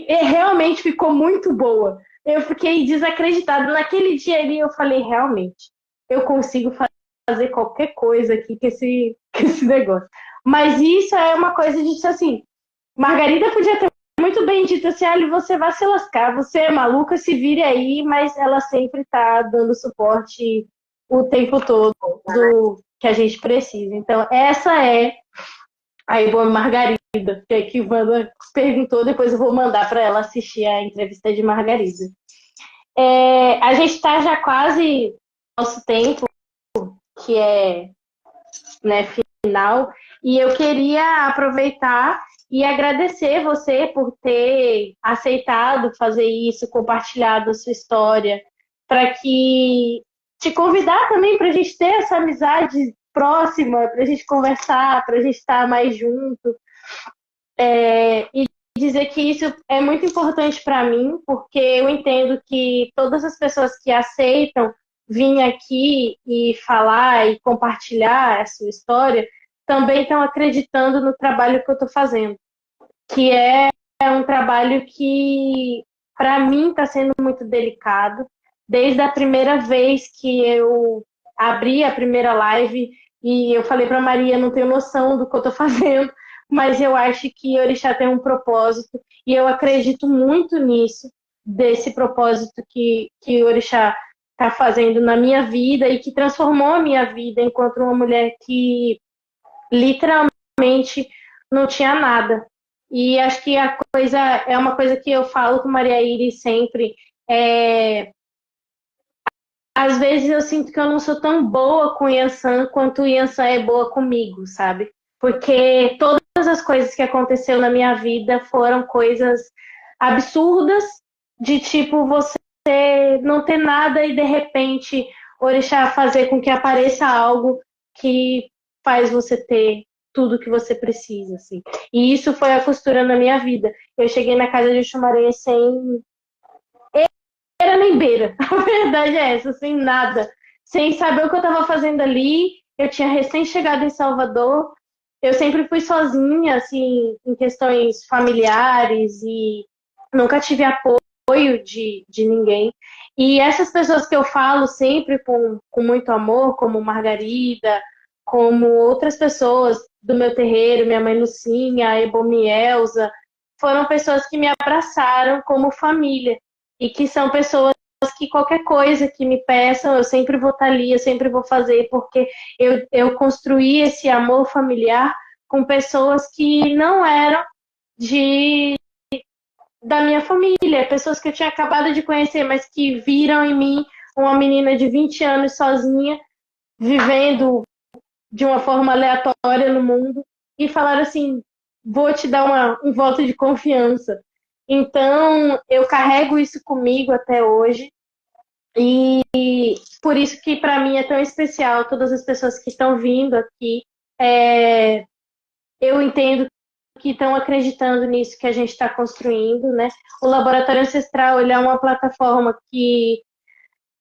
Realmente ficou muito boa. Eu fiquei desacreditada. Naquele dia ali eu falei, realmente, eu consigo fazer qualquer coisa aqui com com esse negócio. Mas isso é uma coisa de assim, Margarida podia ter muito bem dito assim, Ali, você vai se lascar, você é maluca, se vire aí, mas ela sempre tá dando suporte o tempo todo que a gente precisa. Então, essa é a Ivone Margarida, que o Wanda perguntou, depois eu vou mandar para ela assistir a entrevista de Margarida. A gente está já quase no nosso tempo, que é, né, final, e eu queria aproveitar e agradecer você por ter aceitado fazer isso, compartilhado a sua história, para que te convidar também para a gente ter essa amizade próxima, para a gente conversar, para a gente estar mais junto. E dizer que isso é muito importante para mim, porque eu entendo que todas as pessoas que aceitam vir aqui e falar e compartilhar a sua história também estão acreditando no trabalho que eu estou fazendo, que é um trabalho que, para mim, está sendo muito delicado. Desde a primeira vez que eu abri a primeira live e eu falei para Maria, não tenho noção do que eu estou fazendo, mas eu acho que Orixá tem um propósito e eu acredito muito nisso, desse propósito que Orixá está fazendo na minha vida e que transformou a minha vida enquanto uma mulher que literalmente não tinha nada. E acho que a coisa é uma coisa que eu falo com Maria Iris sempre. Às vezes eu sinto que eu não sou tão boa com Yansan quanto Yansan é boa comigo, sabe? Porque todas as coisas que aconteceu na minha vida foram coisas absurdas, de tipo você não ter nada e de repente Orixá fazer com que apareça algo que faz você ter tudo que você precisa, assim. E isso foi a costura na minha vida. Eu cheguei na casa de Xumaré sem era nem beira. A verdade é essa, sem nada. Sem saber o que eu estava fazendo ali. Eu tinha recém chegado em Salvador. Eu sempre fui sozinha, assim, em questões familiares e nunca tive apoio de ninguém. E essas pessoas que eu falo sempre com muito amor, como Margarida, como outras pessoas do meu terreiro, minha mãe Lucinha, a Ebomi Elza, foram pessoas que me abraçaram como família e que são pessoas que qualquer coisa que me peçam, eu sempre vou estar ali, eu sempre vou fazer, porque eu construí esse amor familiar com pessoas que não eram da minha família, pessoas que eu tinha acabado de conhecer, mas que viram em mim uma menina de 20 anos sozinha, vivendo de uma forma aleatória no mundo, e falaram assim, vou te dar um voto de confiança. Então, eu carrego isso comigo até hoje, e por isso que para mim é tão especial todas as pessoas que estão vindo aqui. Eu entendo que estão acreditando nisso que a gente está construindo, né? O Laboratório Ancestral, ele é uma plataforma que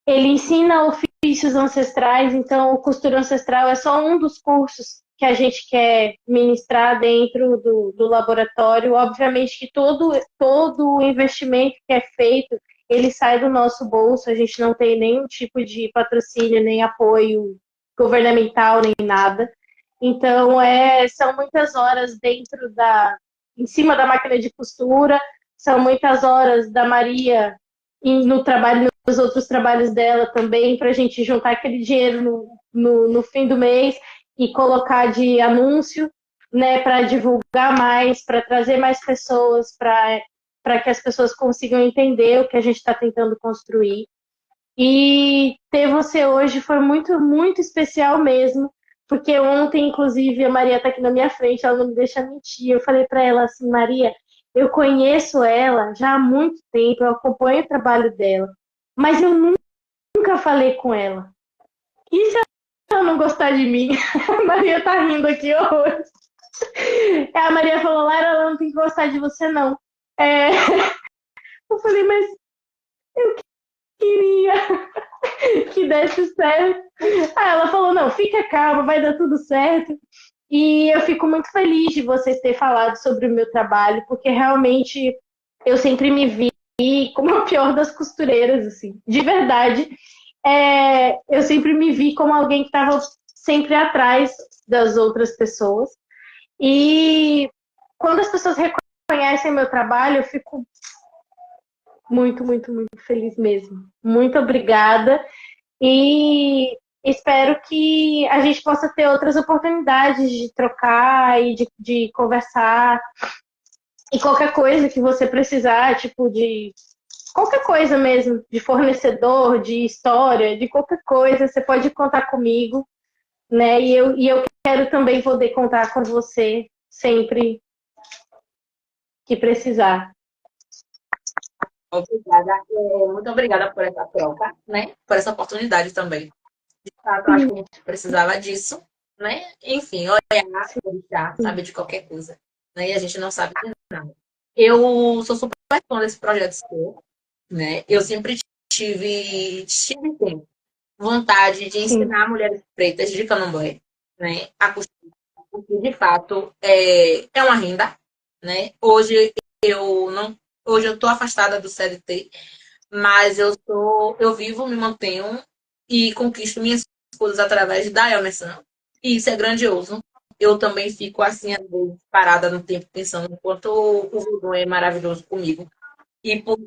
ele ensina ofícios ancestrais, então o Costura Ancestral é só um dos cursos que a gente quer ministrar dentro do laboratório. Obviamente que todo o investimento que é feito, ele sai do nosso bolso, a gente não tem nenhum tipo de patrocínio, nem apoio governamental, nem nada. Então, são muitas horas em cima da máquina de costura, são muitas horas da Maria no trabalho, nos outros trabalhos dela também, para a gente juntar aquele dinheiro no fim do mês e colocar de anúncio, né, para divulgar mais, para trazer mais pessoas, para que as pessoas consigam entender o que a gente está tentando construir. E ter você hoje foi muito, muito especial mesmo, porque ontem, inclusive, a Maria está aqui na minha frente, ela não me deixa mentir. Eu falei para ela assim, Maria, eu conheço ela já há muito tempo, eu acompanho o trabalho dela, mas eu nunca falei com ela. E se ela não gostar de mim? A Maria tá rindo aqui horror. A Maria falou, Lara, ela não tem que gostar de você, não. Eu falei, mas queria que desse certo. Aí ela falou, não, fica calma, vai dar tudo certo. E eu fico muito feliz de vocês terem falado sobre o meu trabalho, porque realmente eu sempre me vi como a pior das costureiras, assim, de verdade. Eu sempre me vi como alguém que estava sempre atrás das outras pessoas. E quando as pessoas reconhecem meu trabalho, eu fico muito, muito, muito feliz mesmo. Muito obrigada. E espero que a gente possa ter outras oportunidades de trocar e de conversar. E qualquer coisa que você precisar, tipo de qualquer coisa mesmo, de fornecedor, de história, de qualquer coisa, você pode contar comigo, né? E eu quero também poder contar com você sempre que precisar. Obrigada. Muito obrigada por essa troca, né? Por essa oportunidade também. De fato, eu acho que a gente precisava disso, né? Enfim, olhar, já saber de qualquer coisa, né? E a gente não sabe de nada. Eu sou super fã desse projeto seu, né? Eu sempre tive tempo, vontade de Sim. ensinar mulheres pretas de Candomblé, né? A costurar, porque de fato é uma renda, né? Eu não, hoje eu estou afastada do CLT, mas eu vivo, me mantenho e conquisto minhas coisas através da Elmerson. E isso é grandioso. Eu também fico assim, às vezes, parada no tempo, pensando o quanto o Voodoo é maravilhoso comigo. E, por,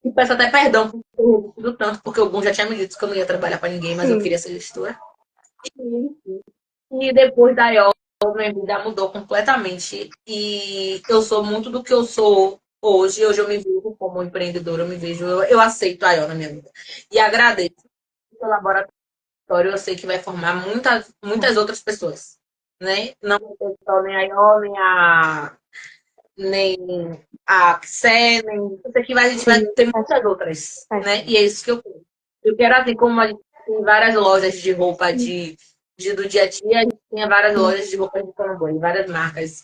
e peço até perdão por ter resistido tanto, porque o Gun já tinha me dito que eu não ia trabalhar para ninguém, mas eu Sim. queria ser gestora. E depois da IOL, minha vida mudou completamente. E eu sou muito do que eu sou hoje. Hoje eu me vejo como empreendedora, eu aceito a IOL na minha vida. E agradeço pelo laboratório, eu sei que vai formar muitas outras pessoas. Né? Não vai só nem a IOL, nem a XE, nem. Eu sei que a gente vai Sim. ter muitas outras. Né? E é isso que eu quero. Eu quero, assim, como a gente tem várias lojas de roupa do dia a dia, a gente tem várias lojas de roupa de Candomblé, várias marcas,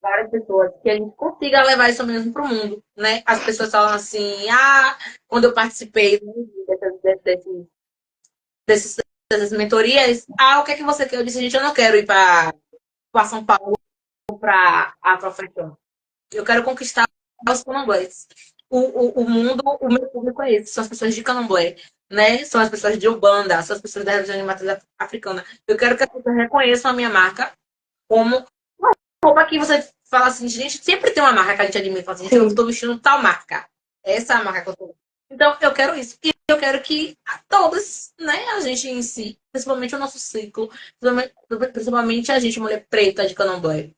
várias pessoas, que a gente consiga levar isso mesmo para o mundo, né? As pessoas falam assim, quando eu participei desses, dessas mentorias, o que é que você quer? Eu disse, gente, eu não quero ir para São Paulo para a profissão. Eu quero conquistar os candomblés. O mundo, o meu público é esse, são as pessoas de candomblé, né? São as pessoas de Ubanda, são as pessoas da religião de matriz africana. Eu quero que as pessoas reconheçam a minha marca como uma roupa que você fala assim, gente, sempre tem uma marca que a gente admira, fala assim, gente, eu estou vestindo tal marca. Essa é a marca que eu estou. Então, eu quero isso. E eu quero que todas, né, a gente em si, principalmente o nosso ciclo, principalmente a gente, mulher preta de candomblé,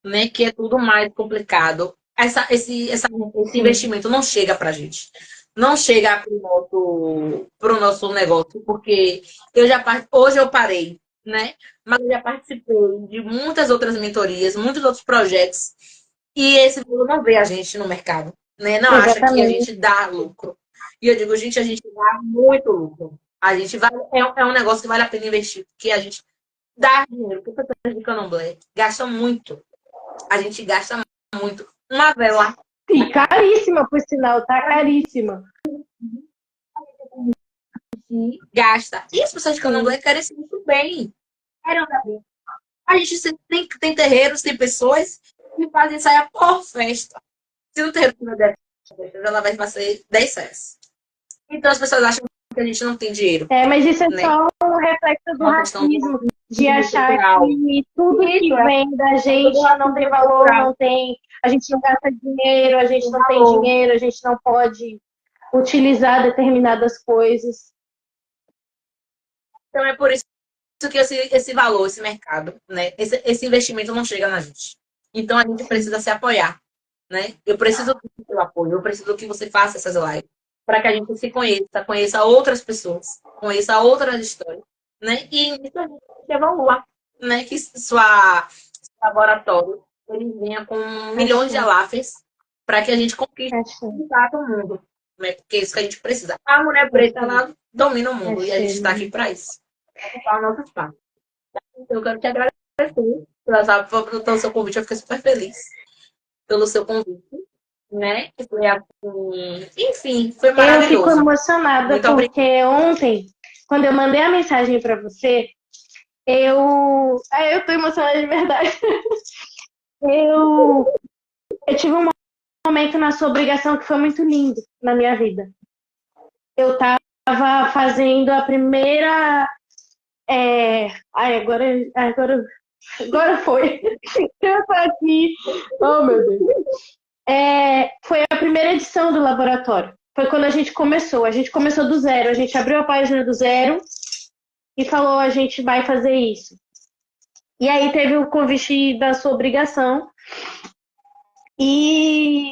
né, que é tudo mais complicado. Esse investimento não chega para a gente. Não chega pro nosso negócio, porque hoje eu parei, né? Mas eu já participei de muitas outras mentorias, muitos outros projetos, e esse valor não vê a gente no mercado, né? Não acha que a Exatamente. gente dá lucro. E eu digo, gente, a gente dá muito lucro. A gente vai, é um negócio que vale a pena investir, porque a gente dá dinheiro, porque as pessoas de Candomblé gastam muito. A gente gasta muito. Uma vela E caríssima, por sinal, tá caríssima. gasta. E as pessoas de Candomblé querem se muito bem. Querem andar bem. A gente tem terreiros, tem pessoas que fazem saia por festa. Se no terreiro tiver 10 festas, ela vai fazer 10 saias. Então as pessoas acham que a gente não tem dinheiro. Mas isso é Né? só um reflexo do Uma questão racismo, de achar cultural. que tudo que vem da gente não tem valor, não tem. A gente não gasta dinheiro, a gente não tem dinheiro, a gente não pode utilizar determinadas coisas. Então é por isso que esse valor, esse mercado, né? Esse investimento não chega na gente. Então a gente precisa se apoiar. Né? Eu preciso do seu apoio, eu preciso que você faça essas lives para que a gente se conheça outras pessoas, conheça outras histórias, né? E isso a gente evolua, né? Que seu laboratório ele venha com milhões de alafes para que a gente conquiste de fato o mundo, né? Porque é isso que a gente precisa. A mulher preta ela domina o mundo e a gente está aqui para isso. ocupar nosso espaço. Então, eu quero te agradecer pelo seu convite. Eu fiquei super feliz pelo seu convite, né? Que foi assim, enfim, foi Eu fico maravilhoso. emocionada Muito obrigada. porque ontem, quando eu mandei a mensagem para você, eu tô emocionada de verdade. Eu, eu tive um momento na sua obrigação que foi muito lindo na minha vida. Eu estava fazendo a primeira. Agora foi. Eu tô aqui. Oh, meu Deus. Foi a primeira edição do laboratório. Foi quando a gente começou. A gente começou do zero. A gente abriu a página do zero e falou: a gente vai fazer isso. E aí teve o convite da sua obrigação. E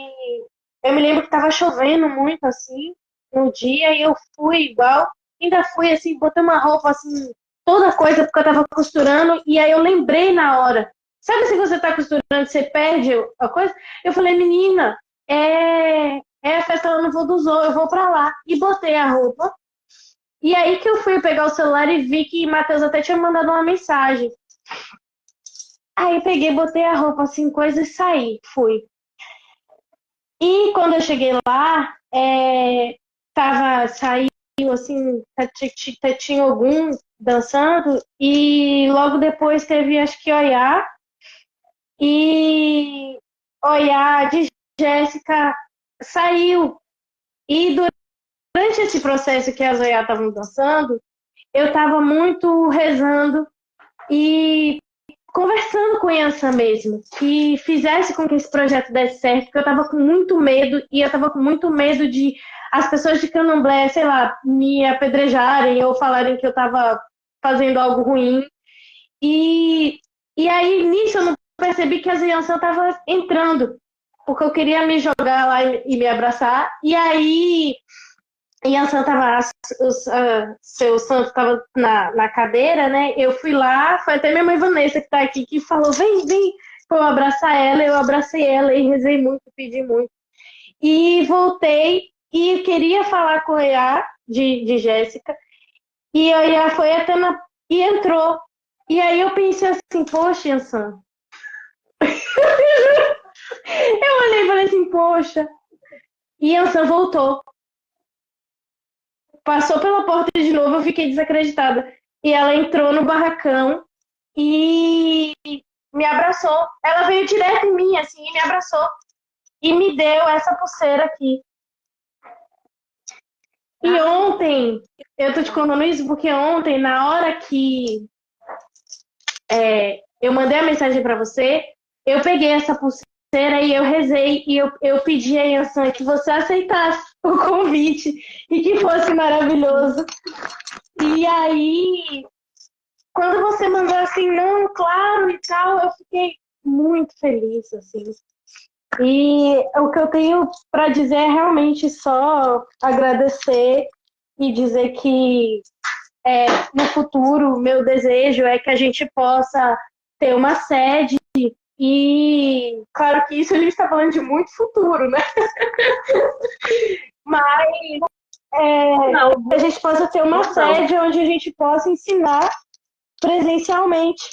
eu me lembro que estava chovendo muito assim no dia e eu fui igual. Ainda fui assim, botei uma roupa assim, toda coisa, porque eu tava costurando. E aí eu lembrei na hora. Sabe se você tá costurando, você perde a coisa? Eu falei, menina, é a festa lá no Voo do Zoo, eu vou pra lá. E botei a roupa. E aí que eu fui pegar o celular e vi que Matheus até tinha mandado uma mensagem. Aí peguei, botei a roupa assim, coisa e saí, fui. E quando eu cheguei lá, saiu assim, tinha algum dançando, e logo depois teve, acho que Oiá, e Oiá de Jéssica saiu. E durante esse processo que as Oiá estavam dançando, eu estava muito rezando e conversando com a Yansan mesmo, que fizesse com que esse projeto desse certo, porque eu estava com muito medo, e eu estava com muito medo de as pessoas de Candomblé, sei lá, me apedrejarem ou falarem que eu estava fazendo algo ruim. E, e aí, nisso, eu não percebi que a Yansan estava entrando, porque eu queria me jogar lá e me abraçar, e aí Yansan tava, seu santo estava na cadeira, né? Eu fui lá, foi até minha mãe Vanessa que está aqui, que falou: vem, vem, foi eu abraçar ela, eu abracei ela e rezei muito, pedi muito. E voltei e queria falar com a Iá, de Jéssica, e a Iá foi até e entrou. E aí eu pensei assim: poxa, Yansan. Eu olhei e falei assim: poxa. E Yansan voltou. Passou pela porta de novo, eu fiquei desacreditada. E ela entrou no barracão e me abraçou. Ela veio direto em mim, assim, e me abraçou. E me deu essa pulseira aqui. E ontem, eu tô te contando isso porque ontem, na hora que eu mandei a mensagem para você, eu peguei essa pulseira e eu rezei e eu pedi a Yansan que você aceitasse o convite e que fosse maravilhoso. E aí, quando você mandou assim, não, claro e tal, eu fiquei muito feliz, assim. E o que eu tenho para dizer é realmente só agradecer e dizer que no futuro, meu desejo é que a gente possa ter uma sede e, claro que isso a gente está falando de muito futuro, né? Mas a gente possa ter uma sede onde a gente possa ensinar presencialmente,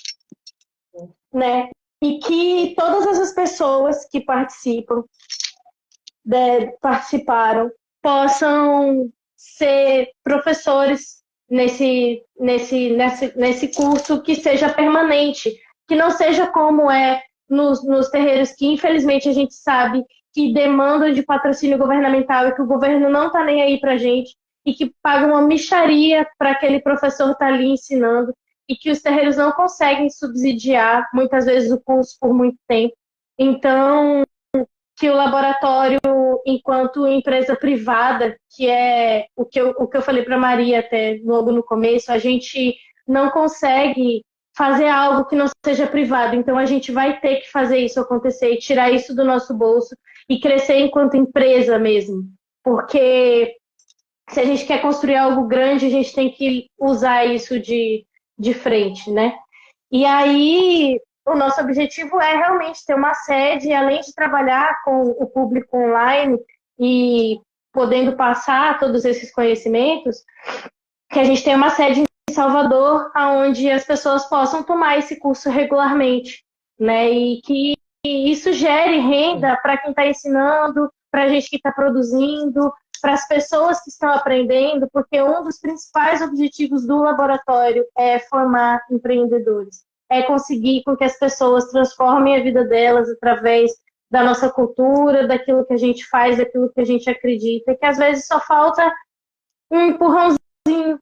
né? E que todas essas pessoas que participaram possam ser professores nesse curso que seja permanente, que não seja como é nos terreiros que infelizmente a gente sabe que demandam de patrocínio governamental e que o governo não está nem aí para a gente e que paga uma mixaria para aquele professor estar ali ensinando e que os terreiros não conseguem subsidiar muitas vezes o curso por muito tempo. Então, que o laboratório, enquanto empresa privada, que é o que eu falei para Maria até logo no começo, a gente não consegue fazer algo que não seja privado. Então, a gente vai ter que fazer isso acontecer e tirar isso do nosso bolso e crescer enquanto empresa mesmo. Porque se a gente quer construir algo grande, a gente tem que usar isso de frente, né? E aí, o nosso objetivo é realmente ter uma sede, além de trabalhar com o público online e podendo passar todos esses conhecimentos, que a gente tenha uma sede em Salvador, onde as pessoas possam tomar esse curso regularmente, né? E que isso gere renda para quem está ensinando, para a gente que está produzindo, para as pessoas que estão aprendendo, porque um dos principais objetivos do laboratório é formar empreendedores, é conseguir com que as pessoas transformem a vida delas através da nossa cultura, daquilo que a gente faz, daquilo que a gente acredita, que às vezes só falta um empurrãozinho.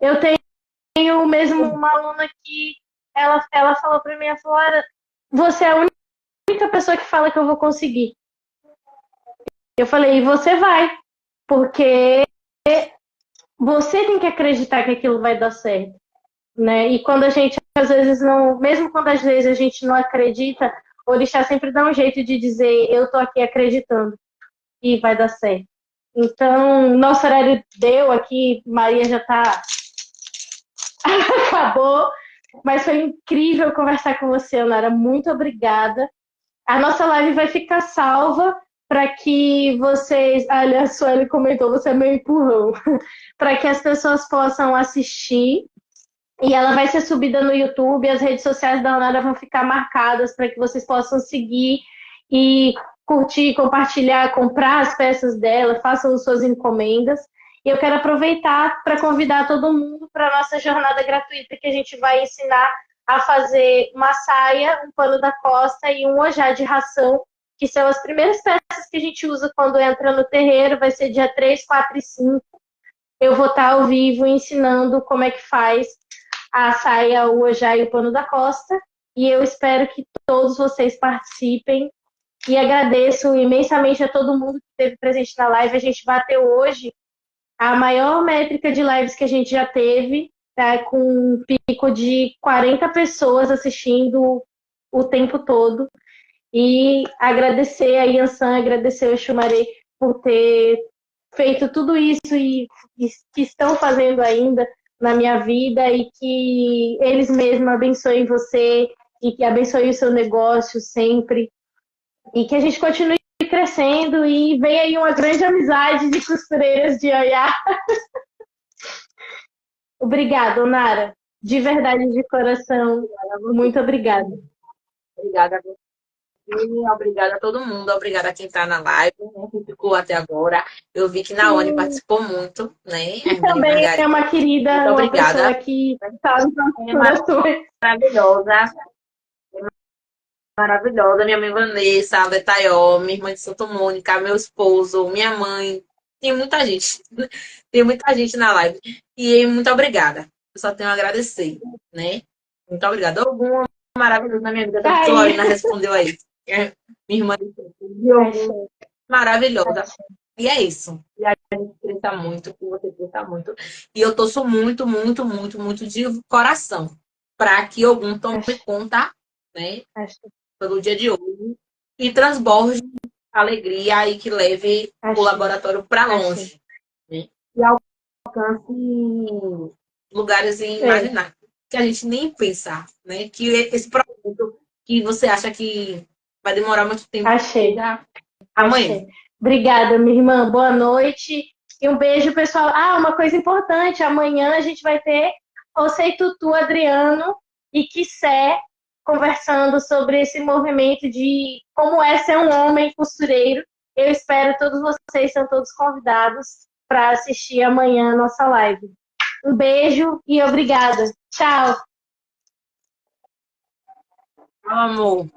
Eu tenho mesmo uma aluna que ela falou para mim, ela falou, você é a única pessoa que fala que eu vou conseguir. Eu falei, e você vai, porque você tem que acreditar que aquilo vai dar certo, né? E quando a gente, às vezes, não... Mesmo quando, às vezes, a gente não acredita, o orixá sempre dá um jeito de dizer, eu tô aqui acreditando e vai dar certo. Então, nosso horário deu aqui, Maria já tá... Acabou, mas foi incrível conversar com você, Onara. Muito obrigada. A nossa live vai ficar salva para que vocês... Aliás, a Sueli comentou, você é meu empurrão. Para que as pessoas possam assistir. E ela vai ser subida no YouTube. As redes sociais da Onara vão ficar marcadas para que vocês possam seguir e curtir, compartilhar, comprar as peças dela, façam suas encomendas. E eu quero aproveitar para convidar todo mundo para a nossa jornada gratuita, que a gente vai ensinar a fazer uma saia, um pano da costa e um ojá de ração, que são as primeiras peças que a gente usa quando entra no terreiro. Vai ser dia 3, 4 e 5. Eu vou estar ao vivo ensinando como é que faz a saia, o ojá e o pano da costa. E eu espero que todos vocês participem. E agradeço imensamente a todo mundo que esteve presente na live. A gente bateu hoje a maior métrica de lives que a gente já teve, tá? Com um pico de 40 pessoas assistindo o tempo todo. E agradecer a Yansan, agradecer ao Xumaré por ter feito tudo isso e que estão fazendo ainda na minha vida, e que eles mesmos abençoem você e que abençoem o seu negócio sempre. E que a gente continue crescendo e venha aí uma grande amizade de costureiras de Oiá. Obrigada, Onara. De verdade, de coração. Muito obrigada. Obrigada a você. Obrigada a todo mundo. Obrigada a quem está na live, né, que ficou até agora. Eu vi que Naone participou muito, né? E também é uma querida, muito uma obrigada. pessoa que está nos nossos corações. Maravilhosa. Maravilhosa, minha mãe Vanessa, a Betaió, minha irmã de Santa Mônica, meu esposo, minha mãe. Tem muita gente. Tem muita gente na live. E muito obrigada. Eu só tenho a agradecer, né? Muito obrigada. Alguma maravilhosa na minha vida. A Florina respondeu aí. Minha irmã de maravilhosa. E é isso. E a gente cresça muito, que você cresça muito. E eu torço muito, muito, muito, muito de coração para que algum tome conta, né? Pelo dia de hoje, e transborde alegria e que leve o laboratório para longe, né? E alcance lugares inimagináveis que a gente nem pensar, né? Que esse projeto que você acha que vai demorar muito tempo. Amanhã. Obrigada, minha irmã. Boa noite e um beijo, pessoal. Uma coisa importante, amanhã a gente vai ter José Tutu, Adriano e Kissé conversando sobre esse movimento de como é ser um homem costureiro. Eu espero todos vocês, são todos convidados para assistir amanhã a nossa live. Um beijo e obrigada. Tchau. Amor.